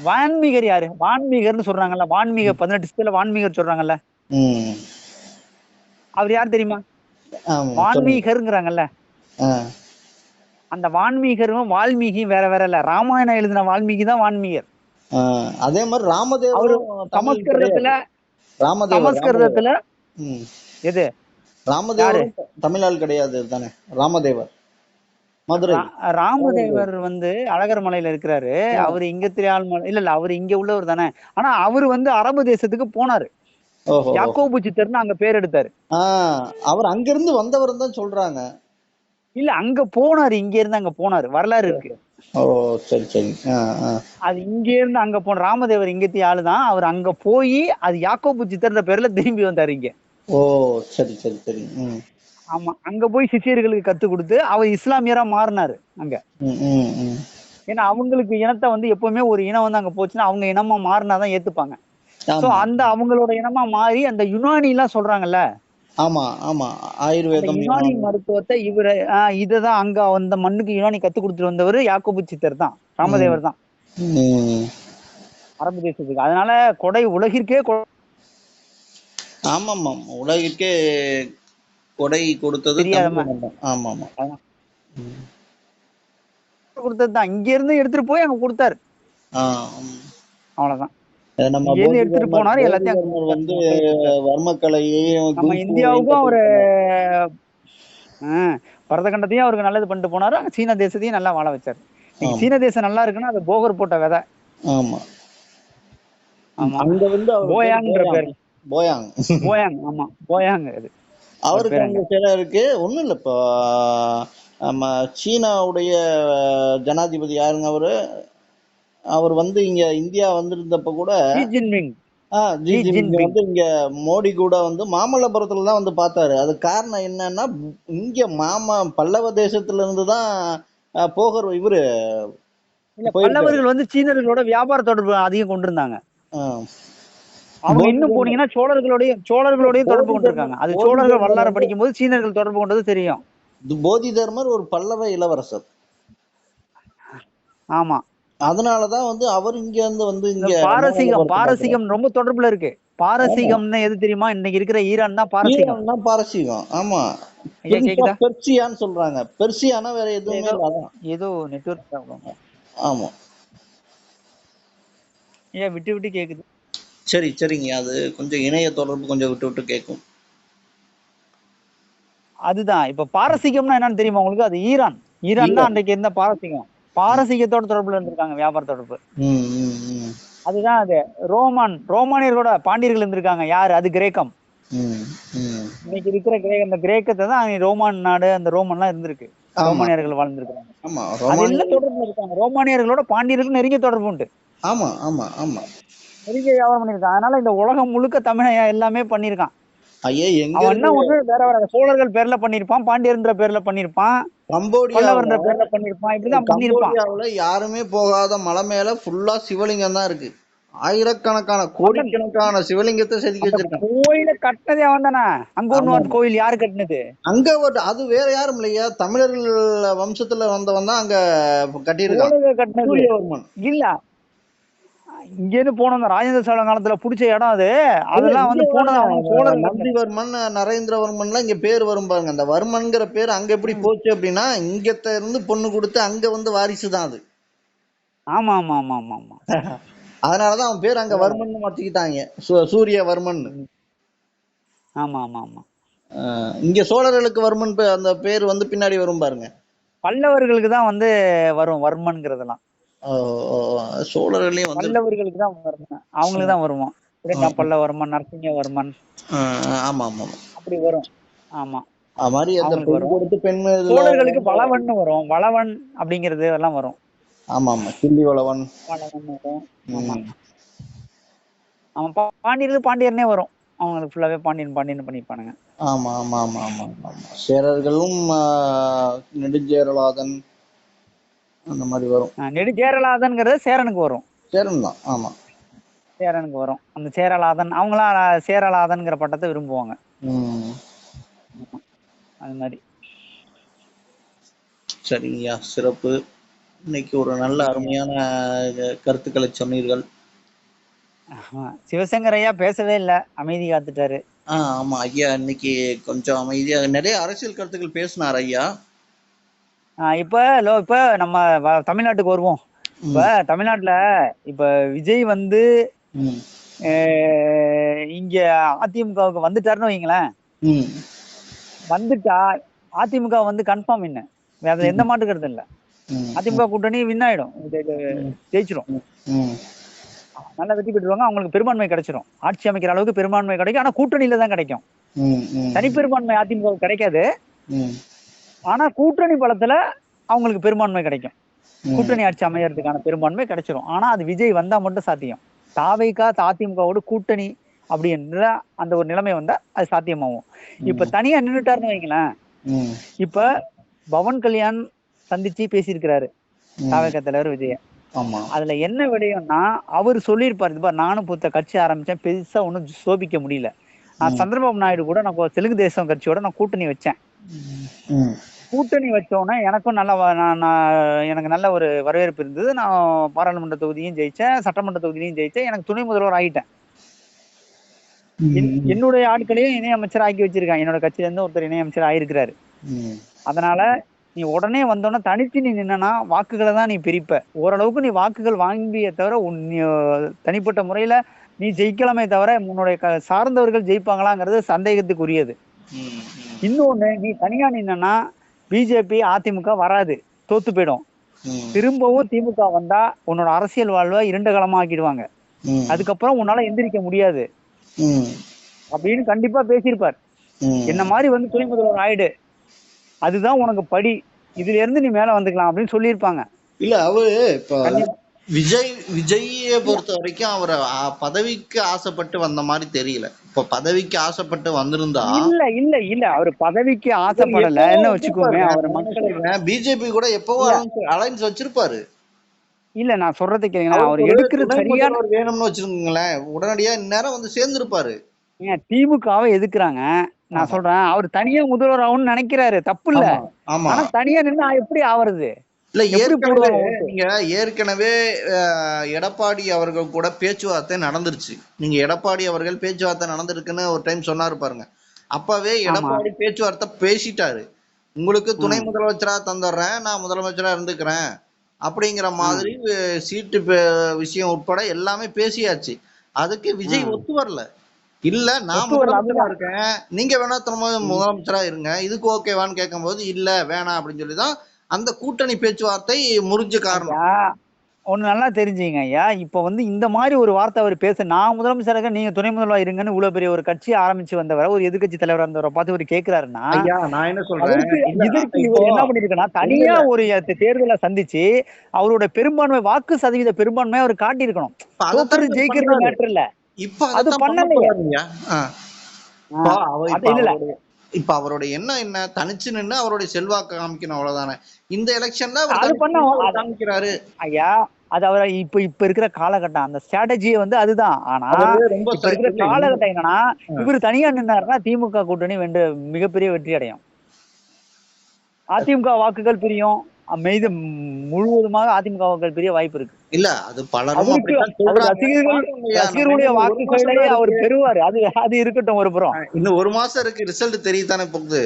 வான்மீகர் யாரு? வான்மீகர்னு சொல்றாங்கல்ல, வான்மீக 18 சித்தர்ல வான்மீகர் சொல்றாங்கல்ல, ம். அவர் யார் தெரியுமா? ஆமா சொல்லுங்க. வான்மீகருங்கிறாங்கல்ல, ஆ. அந்த வான்மீகரும் வால்மீகியும் வேற வேற இல்ல. ராமாயணம் எழுதின வால்மீகி தான் வான்மீகர். ஆ. அதே மாதிரி அவரு ராமதேவரும் தமிழ் கிடையாது. சமஸ்கிருதத்துல, ராமதேவர் சமஸ்கிருதத்துல ம். எது யாரு? ராமதேவரும் தமிழால் கிடையாது தானே. ராமதேவர் மதுரை. ராமதேவர் வந்து அழகர் மலையில இருக்கிறாரு. அவரு இங்க திரையாள் மலை இல்ல, அவரு இங்க உள்ளவர் தானே. ஆனா அவரு வந்து அரபு தேசத்துக்கு போனாரு. ஓஹோ. யாக்கோபு சித்தர்னு அங்க பேர் எடுத்தாரு. அவர் அங்கிருந்து வந்தவர் தான் சொல்றாங்க. இல்ல, அங்க போனாரு, இங்க இருந்து அங்க போனாரு, வரலாறு இருக்கு. ஓ, சரி சரி. அது இங்க இருந்து அங்க போன ராமதேவர் இங்கத்தி ஆளுதான். அவர் அங்க போய் அது யாக்கோபு சித்தர்ன்ற பேர்ல திரும்பி வந்தாரு இங்க. ஓ, சரி சரி சரி. ஆமா, அங்க போய் சிஷியர்களுக்கு கத்து கொடுத்து அவர் இஸ்லாமியரா மாறினாரு அங்க. ம் ம் ம். ஏன்னா அவங்களுக்கு இனத்தை வந்து எப்பவுமே ஒரு இனம் வந்து அங்க போச்சுன்னா அவங்க இனமா மாறினாதான் ஏத்துப்பாங்க. சோ ஆமா அந்த அவங்களோட இனமா மாறி அந்த யுனானி எல்லாம் சொல்றாங்கல்ல, ஆமா ஆமா. அந்த ஆயுர்வேதம், யுனானி யுனானி. மருத்துவத்தை இவரு இததான் அங்க அந்த மண்ணுக்கு யுனானி கத்து கொடுத்துட்டு வந்தவர் யாக்கோபு சித்தர் தான், ம் ராமதேவர் தான் ம். அரபு தேசத்துக்கு. அதனால கொடை உலகிற்கே ஆமாமாம், உலகிற்கே கொடை கொடுத்தது தமிழ் தெரியாதம இனம் தான். ஆமாமா. ம். கொடுத்தது தான். இங்க இருந்து எடுத்துட்டு போய் அங்க கொடுத்தாரு, ஆ, ம். அவ்வளவுதான். நம்ம இங்க இருந்து எடுத்துட்டு போதிதர்மர் போனாரு, எல்லாத்தையும் அங்க போதிதர்மர் கொடுத்தாரு, வந்து மக்களுக்கு கொடுத்தாரு. வர்மக்கலையையும் நம்ம குங்ஃபூவையும் இந்தியாவுக்கும் கற்றுக் அவரு கொடுத்தாங்க. பரதகண்டத்தையும் அவருக்கு நல்லது பண்ணிட்டு போனாரு, அங்க சீன தேசத்தையும் நல்லா வாழ வச்சாரு. இன்னைக்கு ஆமா சீன தேசம் நல்லா இருக்குன்னா அது போகர் போட்ட விதை. ஆமா. ஆமா, அங்க வந்து அவர் பேர் போயாங்ன்ற போயாங். பேர். போயாங். போயாங், ஆமா போயாங் அது அவர் அவருக்கு பேர் அங்க அங்க. சிலை இருக்கு. ஒண்ணும் இல்ல, இப்போ நம்ம சீனாவுடைய ஜனாதிபதி யாருங்க அவரு? அவர் வந்து இங்க இந்தியா வந்திருந்தப்ப கூட Xi Jinping. G Xi Jinping Jinping வந்து இங்க மோடி கூட வந்து மாமல்லபுரத்துல தான் வந்து பார்த்தாரு. அது காரணம் என்னன்னா, இங்க பல்லவ தேசத்துல இருந்து தான் போகர் இவரு இல்ல, போயிருக்காரு. பல்லவர்கள் வந்து சீனர்களோட வியாபார தொடர்பு அதிகம் கொண்டிருந்தாங்க. ஆஹ் அவங்க இன்னும் போதிதர்மர் போனீங்கன்னா சோழர்களோடயும் தொடர்பு கொண்டிருக்காங்க. அது சோழர்கள் போதிதர்மர் வரலாறு வந்து படிக்கும் போது சீனர்கள் தொடர்பு கொண்டது தெரியும். போதிதர்மர் ஒரு பல்லவ இளவரசர். ஆமா, அதனாலதான் வந்து அவர் இங்க வந்து இந்த இங்க பாரசீகம் மாமல்லபுரத்தை பார்க்கிறார். பாரசீகம் ரொம்ப தொடர்புல இருக்கு. ஆமா, பாரசீகம்னு எது தெரியுமா? இன்னைக்கு இருக்கிற ஈரான் தான் பாரசீகம். ஈரான் தான் பாரசீகம். ஆமா, ஐயா பிரின்ஸ் கேக்குதா? ஆஃப் பெர்சியான்னு சொல்றாங்க. பெர்சியானா வேற எதுவுமே ஏதோ இல்ல, அதான். ஏதோ நெட்வொர்க் ப்ராப்ளம். ஆமா. ஏன் விட்டு விட்டு கேக்குது? சரி சரிங்க, அது கொஞ்சம் இணைய தொடர்பு கொஞ்சம் விட்டு விட்டு கேட்கும். அதுதான் இப்ப பாரசீகம்னா என்னன்னு தெரியுமா உங்களுக்கு? அது ஈரான். ஈரான் தான் ஈரான். அன்றைக்கு இருந்த பாரசீகம். பாரசீகத்தோட தொடர்புல இருந்திருக்காங்க, வியாபார தொடர்பு. ம் ம் ம் அதுதான் அது. ரோமானியர்களோட பாண்டியர்கள் இருந்திருக்காங்க. யாரு? அது கிரேக்கம். ம் ம். இன்னைக்கு இருக்கிற இந்த கிரேக்கத்தை தான் ரோமான் நாடு, அந்த ரோமன்லாம் இருந்திருக்கு. ஆமா ரோமானியர்கள் வாழ்ந்திருக்காங்க. ஆமா. அது ரோமானிய. எல்லாம் தொடர்புல இருக்காங்க. ரோமானியர்களோட பாண்டியர்களுக்கு நெருங்கிய தொடர்பு உண்டு. ஆமா ஆமா ஆமா. நெருங்கிய வியாபாரம் பண்ணியிருக்கான். அதனால இந்த உலகம் முழுக்க தமிழை எல்லாமே பண்ணியிருக்கான். ஐயா, எங்க அவன் இருக்கு? என்ன ஒண்ணு வேற வேற சோழர்கள் பேர்ல பண்ணியிருப்பான், பாண்டியர்ன்ற பேர்ல பண்ணியிருப்பான், பல்லவர்ன்ற கம்போடியாவுல பேர்ல பண்ணியிருப்பான், இப்படிதான் பண்ணியிருப்பான். கம்போடியாவுல யாருமே போகாத மலை மேல ஃபுல்லா சிவலிங்கம் தான் இருக்கு. ஆயிரக்கணக்கான அந்த கோடிக்கணக்கான சிவலிங்கத்தை செதுக்கி அந்த வச்சிருக்காங்க. கோயில கட்டினதே அவன் தானே. அங்க ஆமா ஒண்ணு கோயில் யாரு கட்டினது? அங்க அது வேற யாரும் இல்லையா, தமிழர்கள் வம்சத்துல வந்தவன் தான் அங்க கட்டியிருக்கான். சோழர்கள் கட்டினது சூரியவர்மன். இல்ல. இங்க இருந்து போனோம் ராஜேந்திர சோழ காலத்துல புடிச்ச இடம் அது. இல்ல, அதெல்லாம் இங்க வந்து போனது பாருங்க, அவனுக்கு சோழர்கள் கட்டினது. நந்திவர்மன், நரேந்திரவர்மன்லாம் இங்க பேர் வரும் பாருங்க. அந்த வர்மன்கிற பேர் அங்க எப்படி போச்சு அப்படின்னா, இங்கத்த இருந்து பொண்ணு கொடுத்து அங்க வந்து வாரிசு தான் அது. ஆமா ஆமா ஆமா ஆமா ஆமா. அதனாலதான் அவன் பேர் அங்க வர்மன் மாத்திக்கிட்டாங்க, சூரியவர்மன். ஆமா ஆமா ஆமா. இங்க சோழர்களுக்கு வர்மன் அந்த பேர் வந்து பின்னாடி வரும் பாருங்க. பல்லவர்களுக்கு தான் வந்து வரும் வர்மன்ங்கிறதெல்லாம். ஓ, ஓ, ஓ. சோழர்களையும் வந்து பல்லவர்களுக்கு தான் வர்மன், அவங்களுக்கு தான் வருவோம். இரண்டாம் பல்லவர்மன், நரசிங்கவர்மன், ஆமா ஆமா. அப்படி வரும். ஆமா, அது மாதிரி அந்த அவங்களுக்கு பெண் வரும். கொடுத்து பெண் இதுல. சோழர்களுக்கு வளவன் வரும். வளவன் அப்படிங்கிறது எல்லாம் வரும். ஆமா ஆமா, கிள்ளி வளவன். வளவன் வரும். ஆமா. ம். அவன் பாண்டியர்களுக்கு பாண்டியர்னே வரும். அவங்களுக்கு ஃபுல்லாவே பாண்டியன் பாண்டியன் பண்ணிருப்பானுங்க. ஆமா ஆமா ஆமா ஆமா ஆமா. சேரர்களும் நெடுஞ்சேரலாதன் அந்த மாதிரி வரும். நெடுஞ்சேரலாதன்ங்கிறது சேரனுக்கு வரும். சேரன் தான். ஆமா. சேரனுக்கு வரும். அந்த சேரலாதன் அவங்களாம் சேரலாதன்ங்கிற பட்டத்தை விரும்புவாங்க. ம். அது மாதிரி. சரிங்கய்யா, சிறப்பு. இன்னைக்கு ஒரு நல்ல அருமையான கருத்துக்களை சொன்னீர்கள். சிவசங்கர் ஐயா பேசவே இல்லை, அமைதி காத்துட்டாரு. ஆமா ஐயா, இன்னைக்கு கொஞ்சம் அமைதியா நிறைய அரசியல் கருத்துக்கள் பேசினார் ஐயா. இப்ப நம்ம தமிழ்நாட்டுக்கு வருவோம். இப்ப தமிழ்நாட்டுல இப்ப விஜய் வந்து இங்க அதிமுகவுக்கு வந்துட்டாருன்னு வைங்களேன். வந்துட்டா அதிமுக வந்து கன்ஃபார்ம் என்ன, அதுல எந்த மாட்டு கருத்து இல்ல. அதிமுக கூட்டணி வின் ஆயிடும், ஜெயிச்சிரும், நல்லா வெற்றி பெற்றுவாங்க. அவங்களுக்கு பெரும்பான்மை கிடைச்சிரும், ஆட்சி அமைக்கிற அளவுக்கு பெரும்பான்மை கிடைக்கும். ஆனா கூட்டணியில தான் கிடைக்கும், தனிப்பெரும்பான்மை அதிமுக கிடைக்காது. ஆனா கூட்டணி பலத்துல அவங்களுக்கு பெரும்பான்மை கிடைக்கும். கூட்டணி ஆட்சி அமையறதுக்கான பெரும்பான்மை கிடைச்சிரும். ஆனா அது விஜய் வந்தா மட்டும் சாத்தியம். தாவேகா அதிமுகவோட கூட்டணி அப்படின்ற அந்த ஒரு நிலைமை வந்தா அது சாத்தியமாகும். இப்ப தனியா நின்னுட்டாருன்னு வைங்களேன். இப்ப பவன் கல்யாண் சந்திச்சு பேசியிருக்கிறாரு தாவேகா தலைவர் விஜய. அதுல என்ன விடயம்னா அவர் சொல்லியிருப்பாரு, நானும் புத்த கட்சி ஆரம்பிச்சேன், பெருசா ஒன்னும் சோபிக்க முடியல. நான் சந்திரபாபு நாயுடு கூட நான் தெலுங்கு தேசம் கட்சியோட நான் கூட்டணி வச்சேன். கூட்டணி வச்சோன்னே எனக்கும் எனக்கு நல்ல ஒரு வரவேற்பு இருந்தது. நான் பாராளுமன்ற தொகுதியும் ஜெயிச்சேன், சட்டமன்ற தொகுதியும் ஜெயிச்சேன், எனக்கு துணை முதல்வர் ஆகிட்டேன். என்னுடைய ஆட்களையும் இணையமைச்சர் ஆக்கி வச்சிருக்காங்க. என்னோட கட்சியில இருந்து ஒருத்தர் இணையமைச்சர் ஆயிருக்கிறாரு. அதனால நீ உடனே வந்தோன்னா தனிச்சு நீ நின்னா வாக்குகளை தான் நீ பிரிப்ப. ஓரளவுக்கு நீ வாக்குகள் வாங்கிய தவிர தனிப்பட்ட முறையில நீ ஜெயிக்கலாமே தவிர உன்னுடைய சார்ந்தவர்கள் ஜெயிப்பாங்களாங்கிறது சந்தேகத்துக்குரியது. இன்னொன்னு, நீ தனியா நின்னா பிஜேபி அதிமுக வராது, தோத்து போயிடும். திரும்பவும் திமுக வந்தா உன்னோட அரசியல் வாழ்வை இருண்ட காலமா ஆக்கிடுவாங்க. அதுக்கப்புறம் உன்னால எந்திரிக்க முடியாது அப்படின்னு கண்டிப்பா பேசியிருப்பார். என்ன மாதிரி துணை முதல்வர் ஆயிடு, அதுதான் உனக்கு படி, இதுல இருந்து நீ மேல வந்துக்கலாம் அப்படின்னு சொல்லியிருப்பாங்க. இல்ல அவரு இப்ப விஜய பொறுத்த வரைக்கும் அவர் பதவிக்கு ஆசைப்பட்டு வந்த மாதிரி தெரியல. இப்ப பதவிக்கு ஆசைப்பட்டு வந்திருந்தா இல்ல அவர் பதவிக்கு ஆசைப்படல என்ன வச்சுக்கோங்க. அவர் மக்களை பிஜேபி கூட எப்பவோ அலைன்ஸ் வச்சிருப்பாரு. இல்ல நான் சொல்றது கேளுங்க, அவர் எடுக்கிறது சரியான வேணும்னு வச்சிருக்கீங்களேன், உடனடியா இந்நேரம் சேர்ந்திருப்பாரு. திமுகவை எதுக்குறாங்க. நான் சொல்றேன், அவர் தனியா முதல்வர் ஆகும்னு நினைக்கிறாரு, தப்பு இல்ல. ஆனா தனியா நின்னா எப்படி ஆவறது? இல்ல நீங்க ஏற்கனவே எடப்பாடி அவர்கள் கூட பேச்சுவார்த்தை நடந்துருச்சு. நீங்க எடப்பாடி அவர்கள் பேச்சுவார்த்தை நடந்திருக்குன்னு ஒரு டைம் சொன்னாரு பாருங்க. அப்பவே எடப்பாடி பேச்சுவார்த்தை பேசிட்டாரு, உங்களுக்கு துணை முதலமைச்சரா தந்துடுறேன், நான் முதலமைச்சரா இருந்துக்கிறேன் அப்படிங்கிற மாதிரி சீட்டு விஷயம் உட்பட எல்லாமே பேசியாச்சு. அதுக்கு விஜய் ஒத்து வரல. இல்ல நான் முதலமைச்சரா இருக்கேன், நீங்க வேணா முதலமைச்சரா இருங்க, இதுக்கு ஓகேவான்னு கேட்கும் போது இல்ல வேணாம் அப்படின்னு சொல்லிதான் அந்த கூட்டணி பேச்சுவார்த்தை முறிஞ்ச காரணம். ஒண்ணு நல்லா தெரிஞ்சுங்க ஐயா. இப்ப இந்த மாதிரி ஒரு வார்த்தை அவர் பேச, நான் முதலமைச்சராக நீங்க துணை முதல்வர் இருங்கன்னு இவ்வளவு பெரிய ஒரு கட்சி ஆரம்பிச்சு வந்தவரை, ஒரு எதிர்கட்சி தலைவரை இருந்தவரை பார்த்து ஒரு கேட்கிறாருன்னா, நான் என்ன சொல்றேன், இதற்கு இவர் என்ன பண்ணிருக்கா, தனியா ஒரு தேர்தலை சந்திச்சு அவரோட பெரும்பான்மை வாக்கு சதவீத பெரும்பான்மையை அவர் காட்டியிருக்கணும். ஜெயிக்கிறது மேட்டர் இல்ல. இப்ப அது பண்ணலையா? இப்ப அவரோட என்ன தனிச்சு நின்று அவருடைய செல்வாக்கு காமிக்கணும், அவ்வளவுதானே. இந்த எலெக்ஷன்ல அவர் காமிக்கிறாரு ஐயா. அது அவரை இப்ப இருக்கிற காலகட்டம் அந்த ஸ்ட்ராட்டஜி அதுதான். ஆனா இப்ப இருக்கிற காலகட்டம் என்னன்னா, இவரு தனியா நின்னாருன்னா திமுக கூட்டணி மிகப்பெரிய வெற்றி அடையும். அதிமுக வாக்குகள் பிரியும், முழுவதுமாக அதிமுக வாக்குகள் பிரிய வாய்ப்பு இருக்கு. இல்ல அது பலரும் ரசிகர்களுடைய வாக்குகளை அவர் பெறுவாரு. அது இருக்கட்டும் ஒரு புறம். இன்னும் ஒரு மாசம் இருக்கு, ரிசல்ட் தெரியத்தானே போகுது.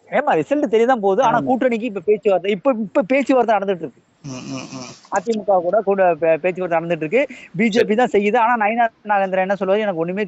ஏமா ரிசல்ட் தெரியதான் போகுது. ஆனா கூட்டணிக்கு இப்ப பேச்சுவார்த்தை நடந்துட்டு இருக்கு. அதிமுக கூட பேச்சுவார்த்தை நடந்துட்டு இருக்கு. பிஜேபி தான் செய்யுது. ஆனா நயினார் நாகேந்திரன் என்ன சொல்லுவாரு, எனக்கு ஒண்ணுமே